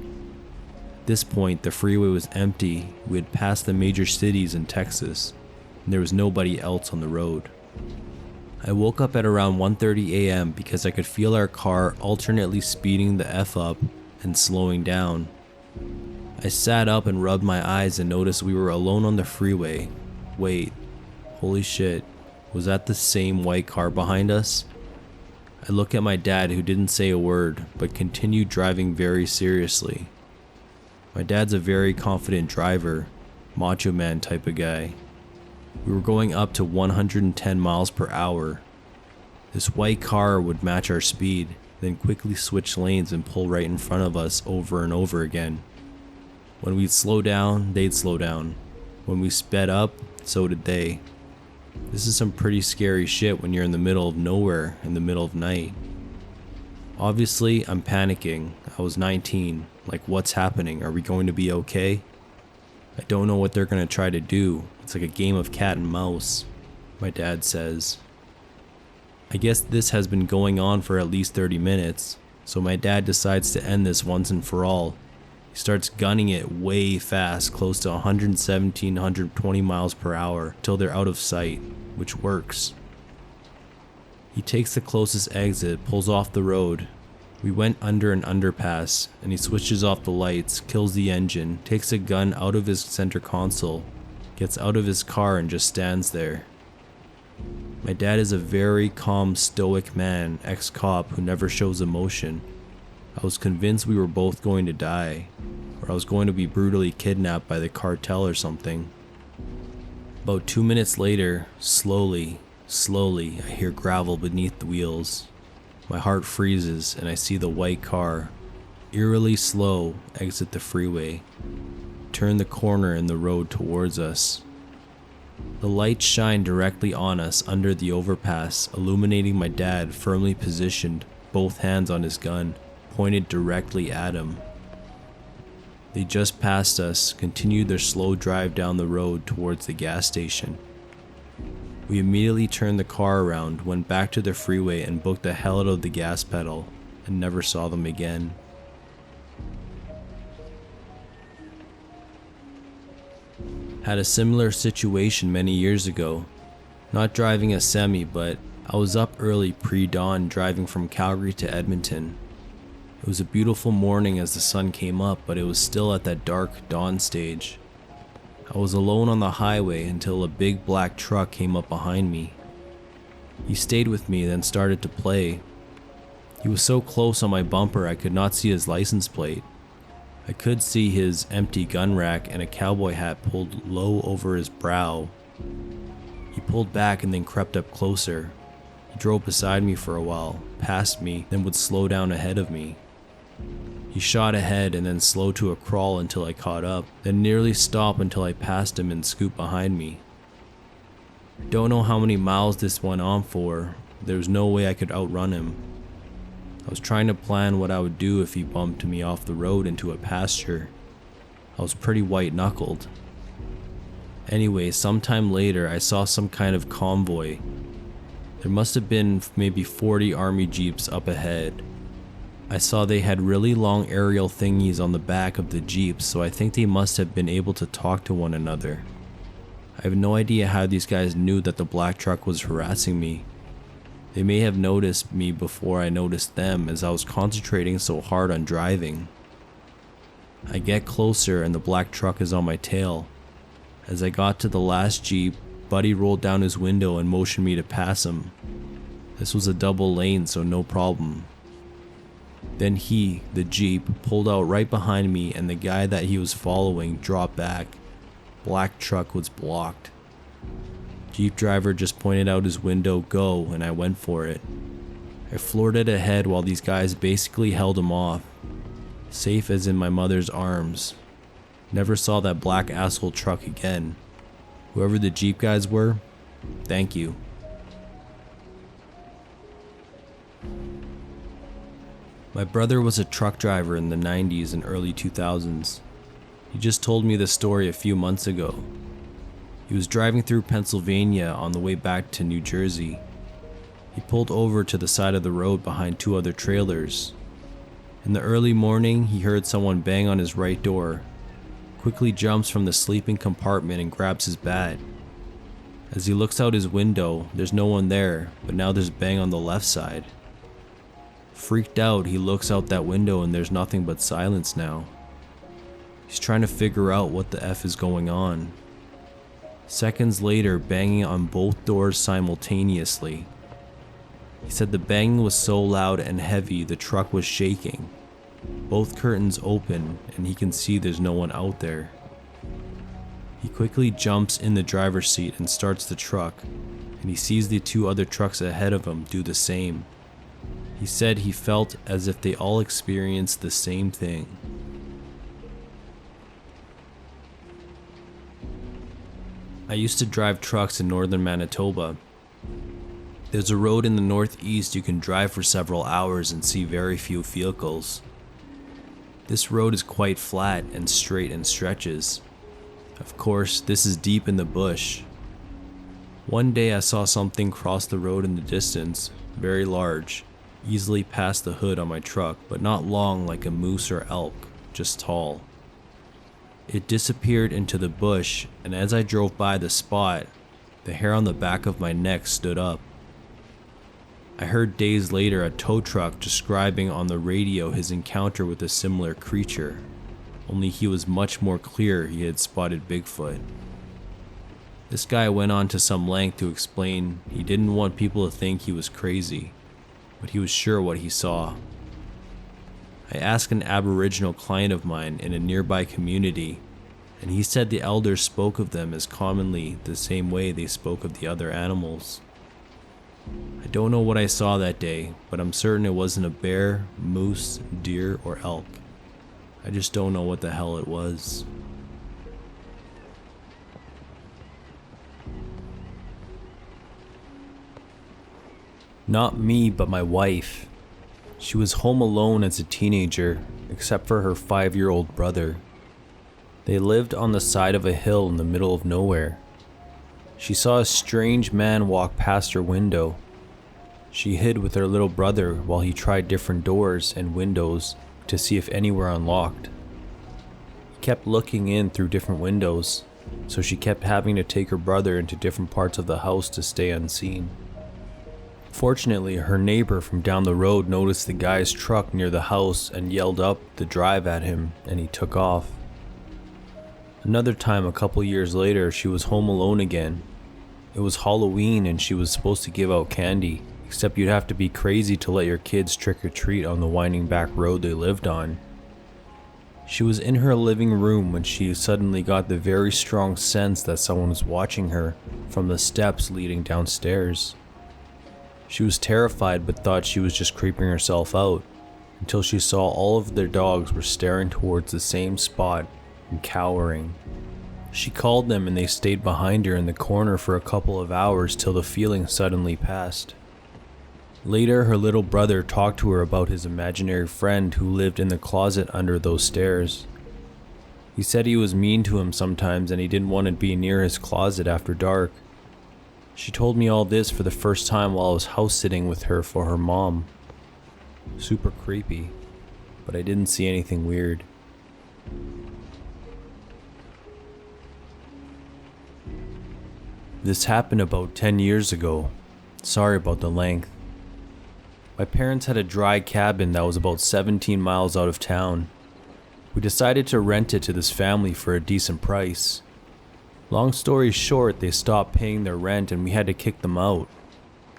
At this point, the freeway was empty. We had passed the major cities in Texas, and there was nobody else on the road. I woke up at around 1:30 a.m. because I could feel our car alternately speeding the F up and slowing down. I sat up and rubbed my eyes and noticed we were alone on the freeway. Wait, holy shit, was that the same white car behind us? I look at my dad, who didn't say a word, but continued driving very seriously. My dad's a very confident driver, macho man type of guy. We were going up to 110 miles per hour. This white car would match our speed, then quickly switch lanes and pull right in front of us over and over again. When we'd slow down, they'd slow down. When we sped up, so did they. This is some pretty scary shit when you're in the middle of nowhere in the middle of night. Obviously, I'm panicking. I was 19. Like, what's happening? Are we going to be okay? I don't know what they're going to try to do. It's like a game of cat and mouse, my dad says. I guess this has been going on for at least 30 minutes, so my dad decides to end this once and for all. He starts gunning it way fast, close to 117, 120 miles per hour, till they're out of sight, which works. He takes the closest exit, pulls off the road. We went under an underpass, and he switches off the lights, kills the engine, takes a gun out of his center console, gets out of his car and just stands there. My dad is a very calm, stoic man, ex-cop who never shows emotion. I was convinced we were both going to die, or I was going to be brutally kidnapped by the cartel or something. About 2 minutes later, slowly, I hear gravel beneath the wheels. My heart freezes and I see the white car, eerily slow, exit the freeway, turn the corner in the road towards us. The lights shine directly on us under the overpass, illuminating my dad firmly positioned, both hands on his gun, pointed directly at him. They just passed us, continued their slow drive down the road towards the gas station. We immediately turned the car around, went back to the freeway and booked the hell out of the gas pedal, and never saw them again. Had a similar situation many years ago. Not driving a semi, but I was up early pre-dawn driving from Calgary to Edmonton. It was a beautiful morning as the sun came up, but it was still at that dark dawn stage. I was alone on the highway until a big black truck came up behind me. He stayed with me, then started to play. He was so close on my bumper I could not see his license plate. I could see his empty gun rack and a cowboy hat pulled low over his brow. He pulled back and then crept up closer. He drove beside me for a while, past me, then would slow down ahead of me. He shot ahead and then slowed to a crawl until I caught up, then nearly stopped until I passed him and scooped behind me. Don't know how many miles this went on for. There was no way I could outrun him. I was trying to plan what I would do if he bumped me off the road into a pasture. I was pretty white-knuckled. Anyway, sometime later I saw some kind of convoy. There must have been maybe 40 army jeeps up ahead. I saw they had really long aerial thingies on the back of the jeeps, so I think they must have been able to talk to one another. I have no idea how these guys knew that the black truck was harassing me. They may have noticed me before I noticed them, as I was concentrating so hard on driving. I get closer and the black truck is on my tail. As I got to the last Jeep, Buddy rolled down his window and motioned me to pass him. This was a double lane, so no problem. Then he, the Jeep, pulled out right behind me and the guy that he was following dropped back. Black truck was blocked. Jeep driver just pointed out his window, go, and I went for it. I floored it ahead while these guys basically held him off. Safe as in my mother's arms. Never saw that black asshole truck again. Whoever the Jeep guys were, thank you. My brother was a truck driver in the 90s and early 2000s. He just told me this story a few months ago. He was driving through Pennsylvania on the way back to New Jersey. He pulled over to the side of the road behind two other trailers. In the early morning, he heard someone bang on his right door. Quickly jumps from the sleeping compartment and grabs his bat. As he looks out his window, there's no one there, but now there's a bang on the left side. Freaked out, he looks out that window and there's nothing but silence now. He's trying to figure out what the F is going on. Seconds later, banging on both doors simultaneously. He said the banging was so loud and heavy the truck was shaking. Both curtains open and he can see there's no one out there. He quickly jumps in the driver's seat and starts the truck, and he sees the two other trucks ahead of him do the same. He said he felt as if they all experienced the same thing. I used to drive trucks in northern Manitoba. There's a road in the northeast you can drive for several hours and see very few vehicles. This road is quite flat and straight and stretches. Of course, this is deep in the bush. One day I saw something cross the road in the distance, very large, easily past the hood on my truck, but not long like a moose or elk, just tall. It disappeared into the bush, and as I drove by the spot, the hair on the back of my neck stood up. I heard days later a tow truck describing on the radio his encounter with a similar creature, only he was much more clear he had spotted Bigfoot. This guy went on to some length to explain he didn't want people to think he was crazy, but he was sure what he saw. I asked an Aboriginal client of mine in a nearby community, and he said the elders spoke of them as commonly the same way they spoke of the other animals. I don't know what I saw that day, but I'm certain it wasn't a bear, moose, deer, or elk. I just don't know what the hell it was. Not me, but my wife. She was home alone as a teenager, except for her 5-year-old brother. They lived on the side of a hill in the middle of nowhere. She saw a strange man walk past her window. She hid with her little brother while he tried different doors and windows to see if any were unlocked. He kept looking in through different windows, so she kept having to take her brother into different parts of the house to stay unseen. Fortunately, her neighbor from down the road noticed the guy's truck near the house and yelled up the drive at him, and he took off. Another time, a couple years later, she was home alone again. It was Halloween and she was supposed to give out candy, except you'd have to be crazy to let your kids trick or treat on the winding back road they lived on. She was in her living room when she suddenly got the very strong sense that someone was watching her from the steps leading downstairs. She was terrified but thought she was just creeping herself out, until she saw all of their dogs were staring towards the same spot and cowering. She called them and they stayed behind her in the corner for a couple of hours till the feeling suddenly passed. Later, her little brother talked to her about his imaginary friend who lived in the closet under those stairs. He said he was mean to him sometimes and he didn't want to be near his closet after dark. She told me all this for the first time while I was house sitting with her for her mom. Super creepy, but I didn't see anything weird. This happened about 10 years ago. Sorry about the length. My parents had a dry cabin that was about 17 miles out of town. We decided to rent it to this family for a decent price. Long story short, they stopped paying their rent and we had to kick them out.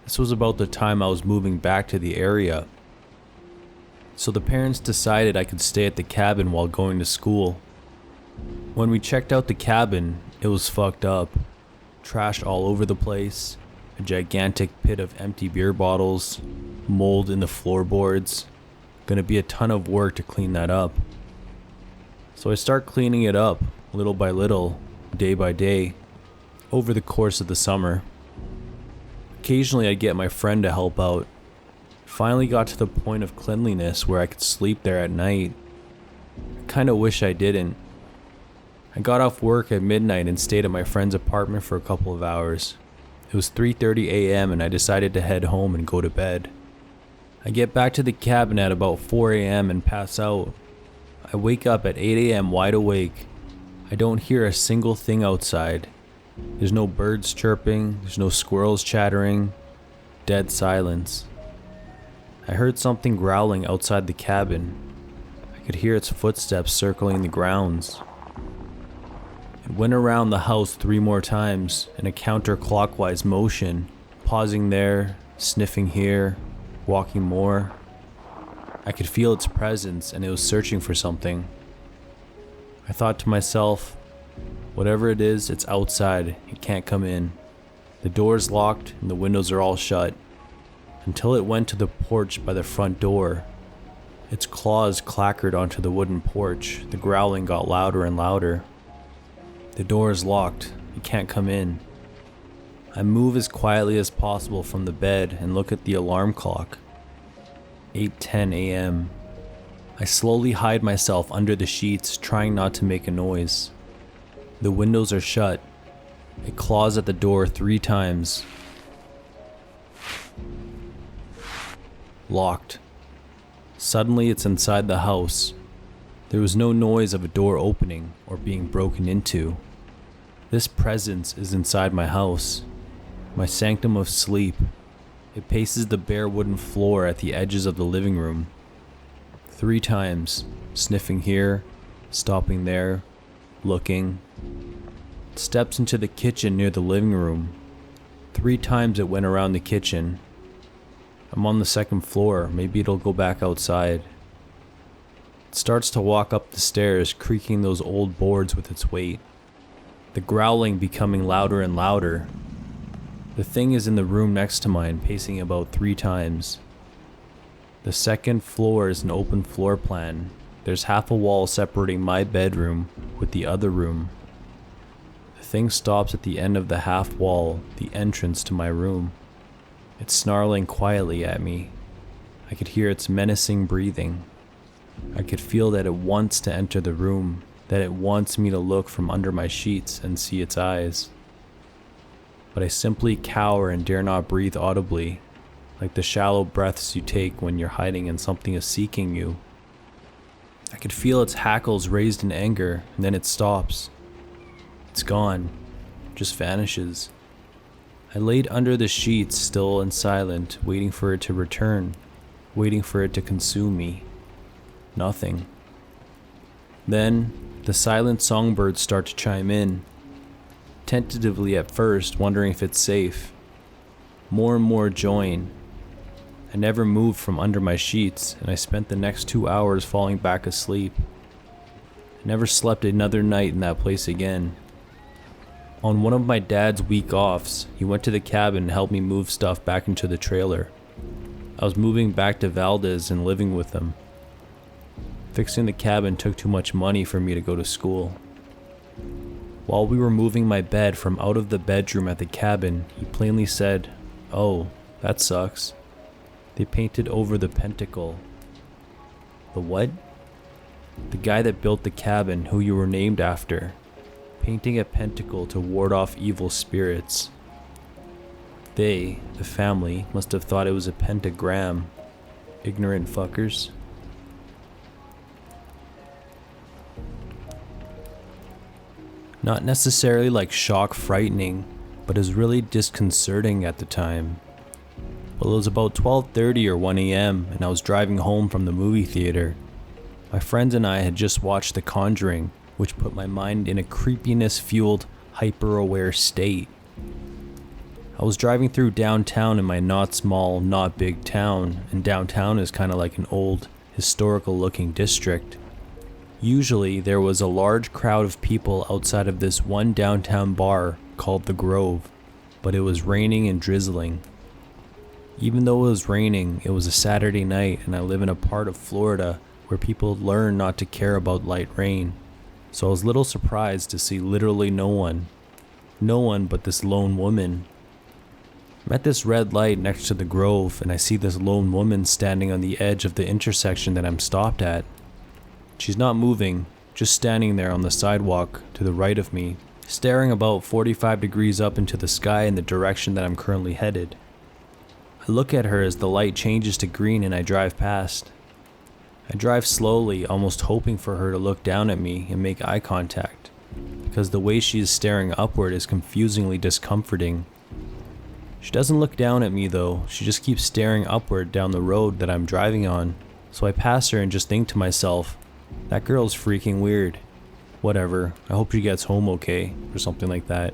This was about the time I was moving back to the area. So the parents decided I could stay at the cabin while going to school. When we checked out the cabin, it was fucked up. Trash all over the place, a gigantic pit of empty beer bottles, mold in the floorboards. Gonna be a ton of work to clean that up. So I start cleaning it up, little by little, day by day, over the course of the summer. Occasionally I'd get my friend to help out. Finally got to the point of cleanliness where I could sleep there at night. I kinda wish I didn't. I got off work at midnight and stayed at my friend's apartment for a couple of hours. It was 3:30 a.m. and I decided to head home and go to bed. I get back to the cabin at about 4 a.m. and pass out. I wake up at 8 a.m. wide awake. I don't hear a single thing outside. There's no birds chirping, there's no squirrels chattering, dead silence. I heard something growling outside the cabin. I could hear its footsteps circling the grounds. It went around the house 3 more times in a counterclockwise motion, pausing there, sniffing here, walking more. I could feel its presence and it was searching for something. I thought to myself, whatever it is, it's outside, it can't come in. The door's locked and the windows are all shut. Until it went to the porch by the front door. Its claws clackered onto the wooden porch. The growling got louder and louder. The door is locked. It can't come in. I move as quietly as possible from the bed and look at the alarm clock. 8:10 a.m. I slowly hide myself under the sheets, trying not to make a noise. The windows are shut. It claws at the door 3 times. Locked. Suddenly it's inside the house. There was no noise of a door opening or being broken into. This presence is inside my house, my sanctum of sleep. It paces the bare wooden floor at the edges of the living room. 3 times, sniffing here, stopping there, looking. It steps into the kitchen near the living room. 3 times it went around the kitchen. I'm on the 2nd floor, maybe it'll go back outside. It starts to walk up the stairs, creaking those old boards with its weight. The growling becoming louder and louder. The thing is in the room next to mine, pacing about 3 times. The 2nd floor is an open floor plan. There's half a wall separating my bedroom with the other room. The thing stops at the end of the half wall, the entrance to my room. It's snarling quietly at me. I could hear its menacing breathing. I could feel that it wants to enter the room, that it wants me to look from under my sheets and see its eyes. But I simply cower and dare not breathe audibly, like the shallow breaths you take when you're hiding and something is seeking you. I could feel its hackles raised in anger, and then it stops. It's gone, just vanishes. I laid under the sheets, still and silent, waiting for it to return, waiting for it to consume me. Nothing. Then, the silent songbirds start to chime in, tentatively at first, wondering if it's safe. More and more join. I never moved from under my sheets, and I spent the next 2 hours falling back asleep. I never slept another night in that place again. On one of my dad's week offs, he went to the cabin and helped me move stuff back into the trailer. I was moving back to Valdez and living with him. Fixing the cabin took too much money for me to go to school. While we were moving my bed from out of the bedroom at the cabin, he plainly said, "Oh, that sucks. They painted over the pentacle." The what? The guy that built the cabin, who you were named after. Painting a pentacle to ward off evil spirits. They, the family, must have thought it was a pentagram. Ignorant fuckers. Not necessarily like shock frightening, but is really disconcerting at the time. Well, it was about 12:30 or 1 a.m. and I was driving home from the movie theater. My friends and I had just watched The Conjuring, which put my mind in a creepiness-fueled, hyper-aware state. I was driving through downtown in my not small, not big town, and downtown is kind of like an old, historical-looking district. Usually, there was a large crowd of people outside of this one downtown bar called The Grove, but it was raining and drizzling. Even though it was raining, it was a Saturday night and I live in a part of Florida where people learn not to care about light rain, so I was a little surprised to see literally no one but this lone woman. I'm at this red light next to The Grove and I see this lone woman standing on the edge of the intersection that I'm stopped at. She's not moving, just standing there on the sidewalk to the right of me, staring about 45 degrees up into the sky in the direction that I'm currently headed. I look at her as the light changes to green and I drive past. I drive slowly, almost hoping for her to look down at me and make eye contact, because the way she is staring upward is confusingly discomforting. She doesn't look down at me though, she just keeps staring upward down the road that I'm driving on, so I pass her and just think to myself, that girl's freaking weird. Whatever, I hope she gets home okay, or something like that.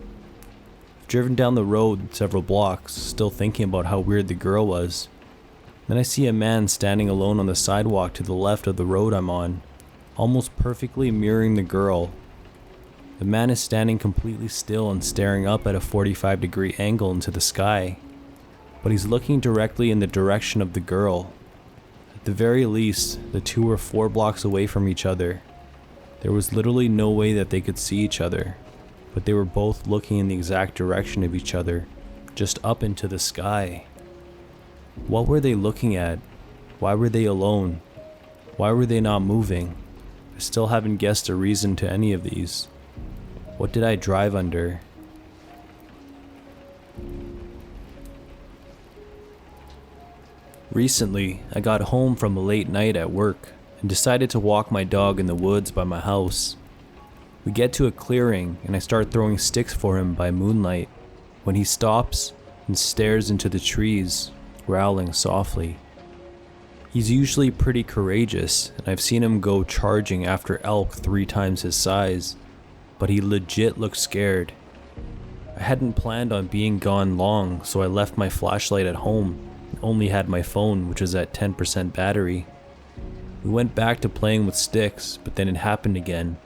I've driven down the road several blocks, still thinking about how weird the girl was. Then I see a man standing alone on the sidewalk to the left of the road I'm on, almost perfectly mirroring the girl. The man is standing completely still and staring up at a 45-degree angle into the sky, but he's looking directly in the direction of the girl. At the very least, the two were 4 blocks away from each other. There was literally no way that they could see each other, but they were both looking in the exact direction of each other, just up into the sky. What were they looking at? Why were they alone? Why were they not moving? I still haven't guessed a reason to any of these. What did I drive under? Recently, I got home from a late night at work and decided to walk my dog in the woods by my house. We get to a clearing and I start throwing sticks for him by moonlight when he stops and stares into the trees, growling softly. He's usually pretty courageous and I've seen him go charging after elk 3 times his size, but he legit looked scared. I hadn't planned on being gone long, so I left my flashlight at home and only had my phone, which was at 10% battery. We went back to playing with sticks, but then it happened again.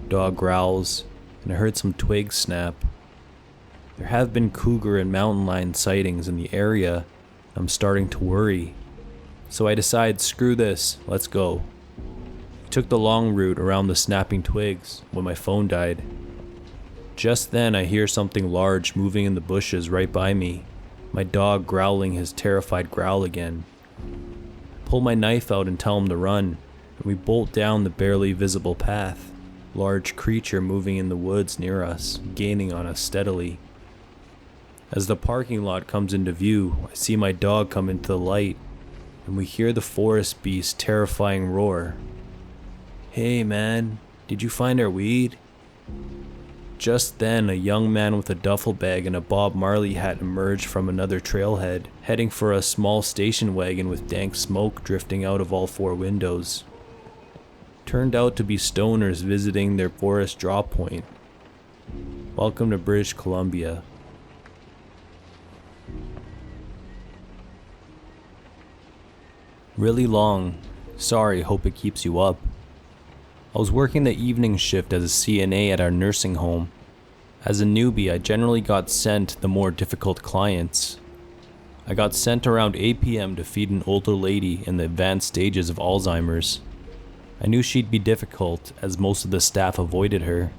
Dog growls, and I heard some twigs snap. There have been cougar and mountain lion sightings in the area. I'm starting to worry. So I decide, screw this, let's go. We took the long route around the snapping twigs when my phone died. Just then I hear something large moving in the bushes right by me, my dog growling his terrified growl again. I pull my knife out and tell him to run, and we bolt down the barely visible path. Large creature moving in the woods near us, gaining on us steadily. As the parking lot comes into view, I see my dog come into the light, and we hear the forest beast's terrifying roar. "Hey man, did you find our weed?" Just then, a young man with a duffel bag and a Bob Marley hat emerged from another trailhead, heading for a small station wagon with dank smoke drifting out of all 4 windows. Turned out to be stoners visiting their forest drop point. Welcome to British Columbia. Really long. Sorry, hope it keeps you up. I was working the evening shift as a CNA at our nursing home. As a newbie, I generally got sent the more difficult clients. I got sent around 8 p.m. to feed an older lady in the advanced stages of Alzheimer's. I knew she'd be difficult, as most of the staff avoided her.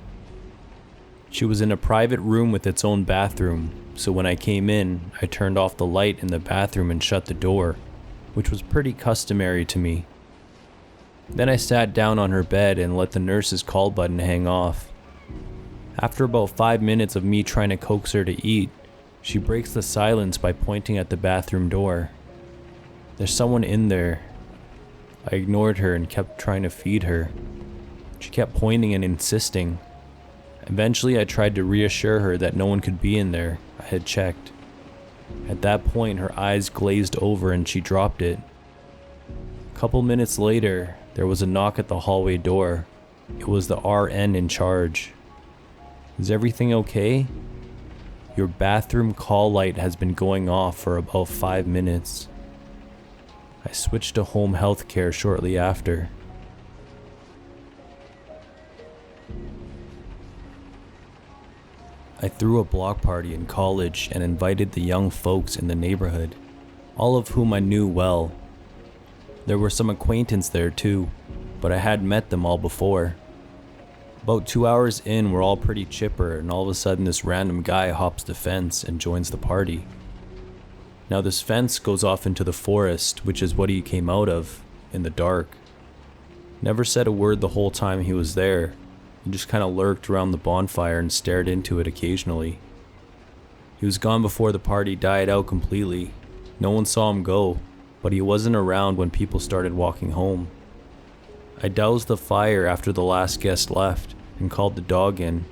She was in a private room with its own bathroom, so when I came in, I turned off the light in the bathroom and shut the door, which was pretty customary to me. Then I sat down on her bed and let the nurse's call button hang off. After about 5 minutes of me trying to coax her to eat, she breaks the silence by pointing at the bathroom door. There's someone in there. I ignored her and kept trying to feed her. She kept pointing and insisting. Eventually I tried to reassure her that no one could be in there. I had checked. At that point her eyes glazed over and she dropped it. A couple minutes later, There was a knock at the hallway door. It was the RN in charge. "Is everything okay? Your bathroom call light has been going off for about 5 minutes." I switched to home health care shortly after. I threw a block party in college and invited the young folks in the neighborhood, all of whom I knew well. There were some acquaintances there too, but I had met them all before. About 2 hours in, we're all pretty chipper, and all of a sudden this random guy hops the fence and joins the party. Now this fence goes off into the forest, which is what he came out of, in the dark. Never said a word the whole time he was there. He just kind of lurked around the bonfire and stared into it occasionally. He was gone before the party died out completely. No one saw him go, but he wasn't around when people started walking home. I doused the fire after the last guest left and called the dog in.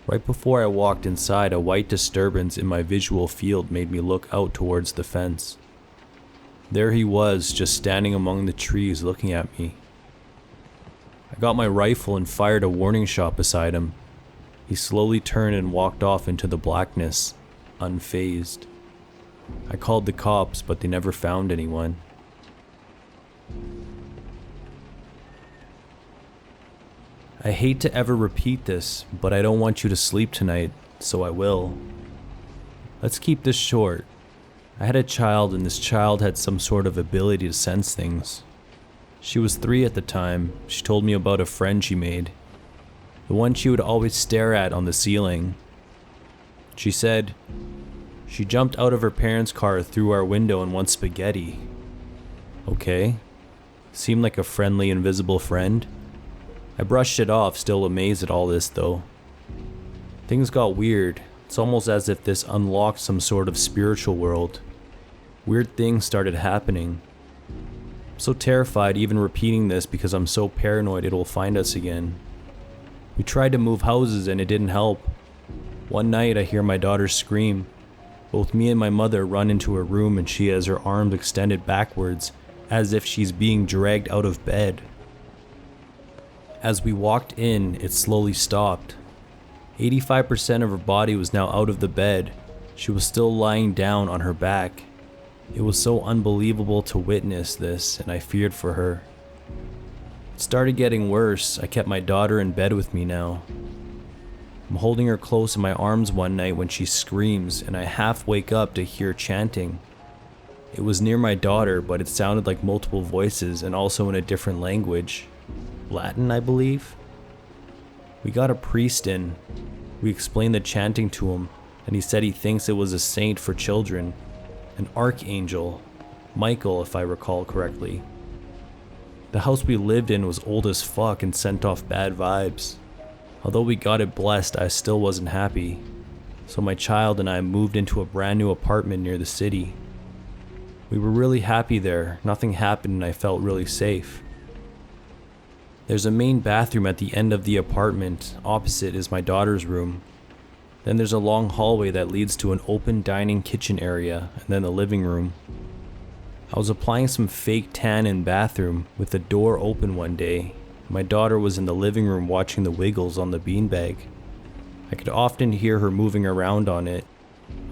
Right before I walked inside, a white disturbance in my visual field made me look out towards the fence. There he was, just standing among the trees looking at me. I got my rifle and fired a warning shot beside him. He slowly turned and walked off into the blackness, unfazed. I called the cops, but they never found anyone. I hate to ever repeat this, but I don't want you to sleep tonight, so I will. Let's keep this short. I had a child, and this child had some sort of ability to sense things. She was 3 at the time. She told me about a friend she made, the one she would always stare at on the ceiling. She said, "She jumped out of her parents' car through our window and wants spaghetti." Okay. Seemed like a friendly, invisible friend. I brushed it off, still amazed at all this though. Things got weird. It's almost as if this unlocked some sort of spiritual world. Weird things started happening. I'm so terrified even repeating this because I'm so paranoid it will find us again. We tried to move houses and it didn't help. One night I hear my daughter scream. Both me and my mother run into her room and she has her arms extended backwards as if she's being dragged out of bed. As we walked in, it slowly stopped. 85% of her body was now out of the bed. She was still lying down on her back. It was so unbelievable to witness this, and I feared for her. It started getting worse. I kept my daughter in bed with me now. I'm holding her close in my arms one night when she screams, and I half wake up to hear chanting. It was near my daughter, but it sounded like multiple voices and also in a different language. Latin, I believe? We got a priest in. We explained the chanting to him, and he said he thinks it was a saint for children. An archangel. Michael, if I recall correctly. The house we lived in was old as fuck and sent off bad vibes. Although we got it blessed, I still wasn't happy. So my child and I moved into a brand new apartment near the city. We were really happy there. Nothing happened and I felt really safe. There's a main bathroom at the end of the apartment. Opposite is my daughter's room. Then there's a long hallway that leads to an open dining kitchen area, and then the living room. I was applying some fake tan in bathroom with the door open one day. My daughter was in the living room watching the Wiggles on the beanbag. I could often hear her moving around on it.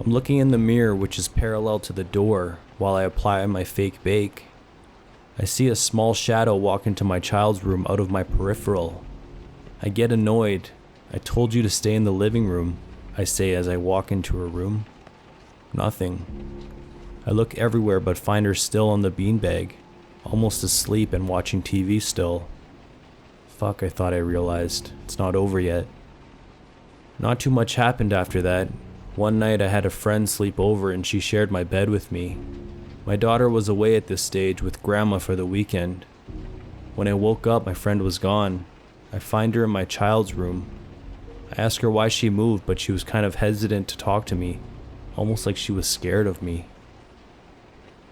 I'm looking in the mirror, which is parallel to the door, while I apply my fake bake. I see a small shadow walk into my child's room out of my peripheral. I get annoyed. "I told you to stay in the living room," I say as I walk into her room. Nothing. I look everywhere but find her still on the beanbag, almost asleep and watching TV still. Fuck, I thought I realized. It's not over yet. Not too much happened after that. One night I had a friend sleep over and she shared my bed with me. My daughter was away at this stage with grandma for the weekend. When I woke up, my friend was gone. I find her in my child's room. I asked her why she moved, but she was kind of hesitant to talk to me, almost like she was scared of me.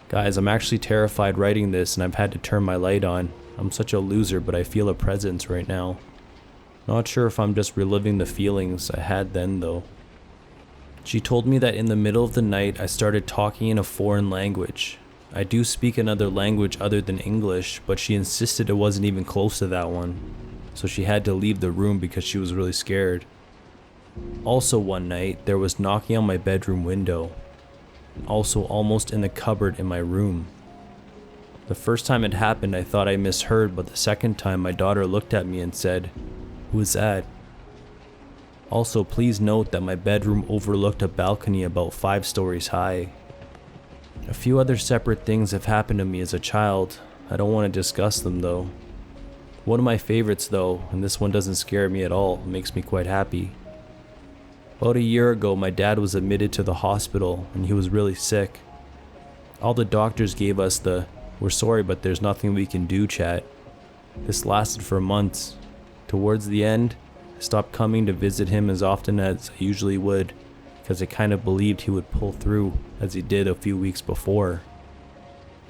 Guys, I'm actually terrified writing this and I've had to turn my light on. I'm such a loser, but I feel a presence right now. Not sure if I'm just reliving the feelings I had then though. She told me that in the middle of the night I started talking in a foreign language. I do speak another language other than English, but she insisted it wasn't even close to that one, so she had to leave the room because she was really scared. Also one night, there was knocking on my bedroom window, also almost in the cupboard in my room. The first time it happened, I thought I misheard, but the second time my daughter looked at me and said, "Who is that?" Also, please note that my bedroom overlooked a balcony about 5 stories high. A few other separate things have happened to me as a child. I don't want to discuss them though. One of my favorites though, and this one doesn't scare me at all, it makes me quite happy. About a year ago, my dad was admitted to the hospital and he was really sick. All the doctors gave us the "we're sorry but there's nothing we can do" chat. This lasted for months. Towards the end, I stopped coming to visit him as often as I usually would, because I kind of believed he would pull through as he did a few weeks before.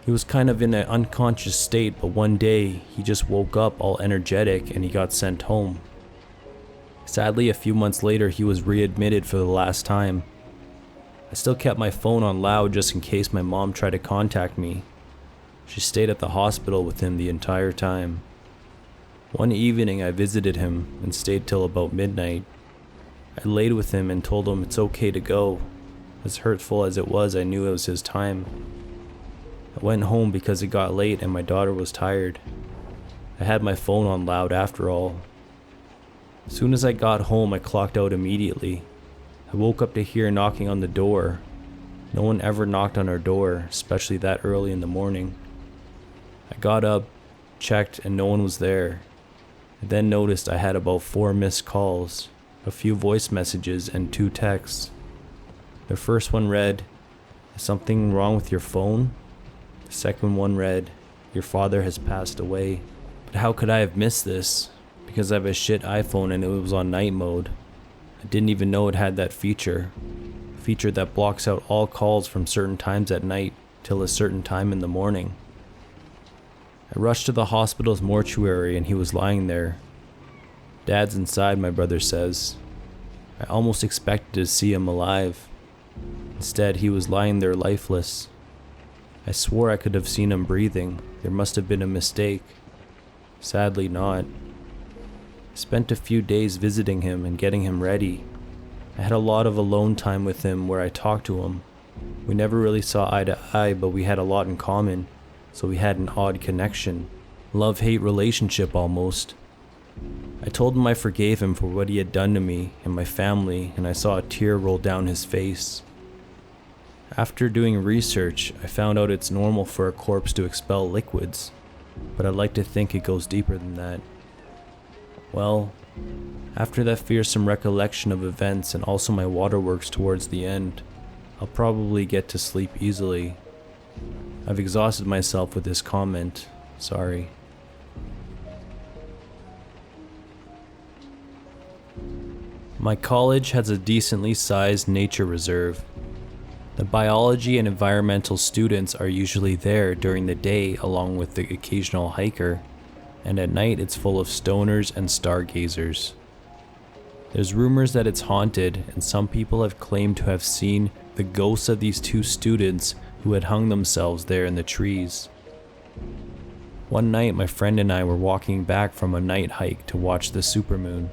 He was kind of in an unconscious state, but one day he just woke up all energetic and he got sent home. Sadly, a few months later he was readmitted for the last time. I still kept my phone on loud just in case my mom tried to contact me. She stayed at the hospital with him the entire time. One evening I visited him and stayed till about midnight. I laid with him and told him it's okay to go. As hurtful as it was, I knew it was his time. I went home because it got late and my daughter was tired. I had my phone on loud after all. As soon as I got home, I clocked out immediately. I woke up to hear knocking on the door. No one ever knocked on our door, especially that early in the morning. I got up, checked, and no one was there. I then noticed I had about 4 missed calls, a few voice messages, and 2 texts. The first one read, "Is something wrong with your phone?" The second one read, "Your father has passed away." But how could I have missed this? Because I have a shit iPhone and it was on night mode. I didn't even know it had that feature. A feature that blocks out all calls from certain times at night till a certain time in the morning. I rushed to the hospital's mortuary and he was lying there. "Dad's inside," my brother says. I almost expected to see him alive. Instead, he was lying there lifeless. I swore I could have seen him breathing. There must have been a mistake. Sadly not. I spent a few days visiting him and getting him ready. I had a lot of alone time with him where I talked to him. We never really saw eye to eye, but we had a lot in common, so we had an odd connection. Love-hate relationship almost. I told him I forgave him for what he had done to me and my family, and I saw a tear roll down his face. After doing research, I found out it's normal for a corpse to expel liquids, but I'd like to think it goes deeper than that. Well, after that fearsome recollection of events and also my waterworks towards the end, I'll probably get to sleep easily. I've exhausted myself with this comment. Sorry. My college has a decently sized nature reserve. The biology and environmental students are usually there during the day along with the occasional hiker, and at night it's full of stoners and stargazers. There's rumors that it's haunted, and some people have claimed to have seen the ghosts of these 2 students who had hung themselves there in the trees. One night my friend and I were walking back from a night hike to watch the supermoon.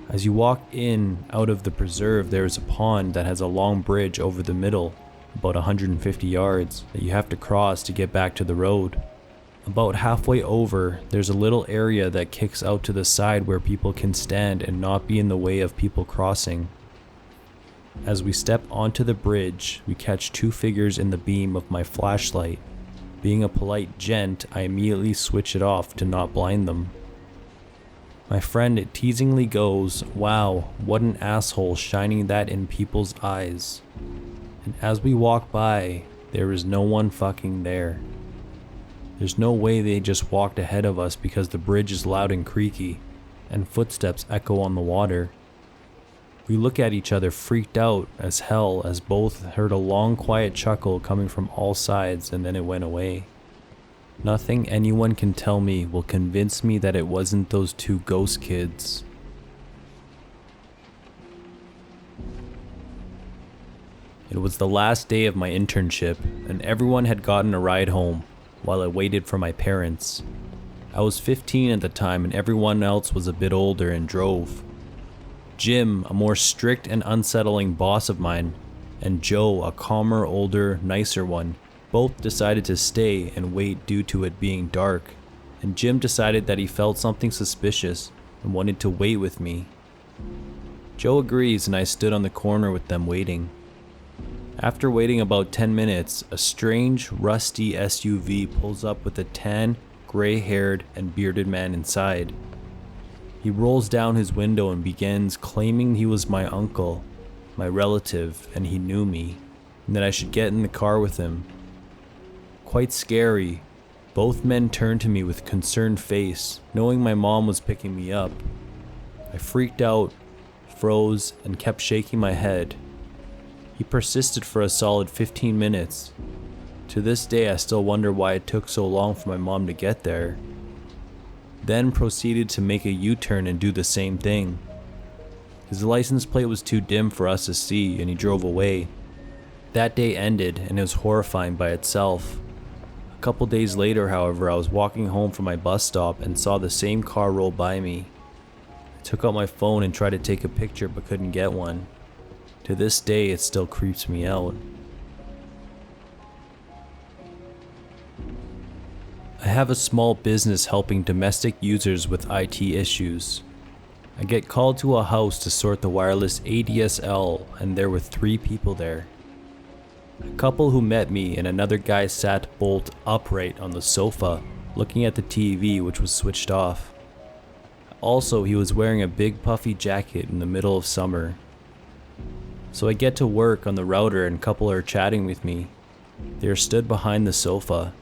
As you walk in out of the preserve, there is a pond that has a long bridge over the middle, about 150 yards, that you have to cross to get back to the road. About halfway over, there's a little area that kicks out to the side where people can stand and not be in the way of people crossing. As we step onto the bridge, we catch 2 figures in the beam of my flashlight. Being a polite gent, I immediately switch it off to not blind them. My friend teasingly goes, "Wow, what an asshole shining that in people's eyes." And as we walk by, there is no one fucking there. There's no way they just walked ahead of us because the bridge is loud and creaky, and footsteps echo on the water. We look at each other freaked out as hell as both heard a long quiet chuckle coming from all sides, and then it went away. Nothing anyone can tell me will convince me that it wasn't those 2 ghost kids. It was the last day of my internship, and everyone had gotten a ride home while I waited for my parents. I was 15 at the time, and everyone else was a bit older and drove. Jim, a more strict and unsettling boss of mine, and Joe, a calmer, older, nicer one, both decided to stay and wait due to it being dark, and Jim decided that he felt something suspicious and wanted to wait with me. Joe agrees, and I stood on the corner with them waiting. After waiting about 10 minutes, a strange, rusty SUV pulls up with a tan, gray-haired, and bearded man inside. He rolls down his window and begins claiming he was my uncle, my relative, and he knew me, and that I should get in the car with him. Quite scary, both men turned to me with concerned face, knowing my mom was picking me up. I freaked out, froze, and kept shaking my head. He persisted for a solid 15 minutes. To this day, I still wonder why it took so long for my mom to get there. Then proceeded to make a U-turn and do the same thing. His license plate was too dim for us to see, and he drove away. That day ended, and it was horrifying by itself. A couple days later, however, I was walking home from my bus stop and saw the same car roll by me. I took out my phone and tried to take a picture but couldn't get one. To this day, it still creeps me out. I have a small business helping domestic users with IT issues. I get called to a house to sort the wireless ADSL, and there were 3 people there. A couple who met me and another guy sat bolt upright on the sofa, looking at the TV which was switched off. Also, he was wearing a big puffy jacket in the middle of summer. So I get to work on the router and a couple are chatting with me. They are stood behind the sofa.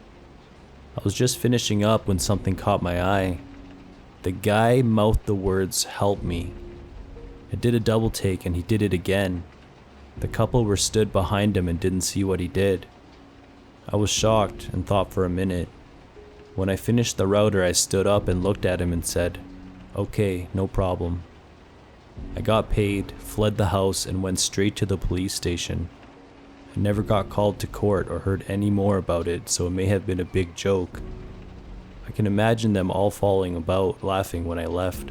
I was just finishing up when something caught my eye. The guy mouthed the words, "Help me." I did a double take and he did it again. The couple were stood behind him and didn't see what he did. I was shocked and thought for a minute. When I finished the router, I stood up and looked at him and said, "Okay, no problem." I got paid, fled the house, and went straight to the police station. I never got called to court or heard any more about it, so it may have been a big joke. I can imagine them all falling about laughing when I left.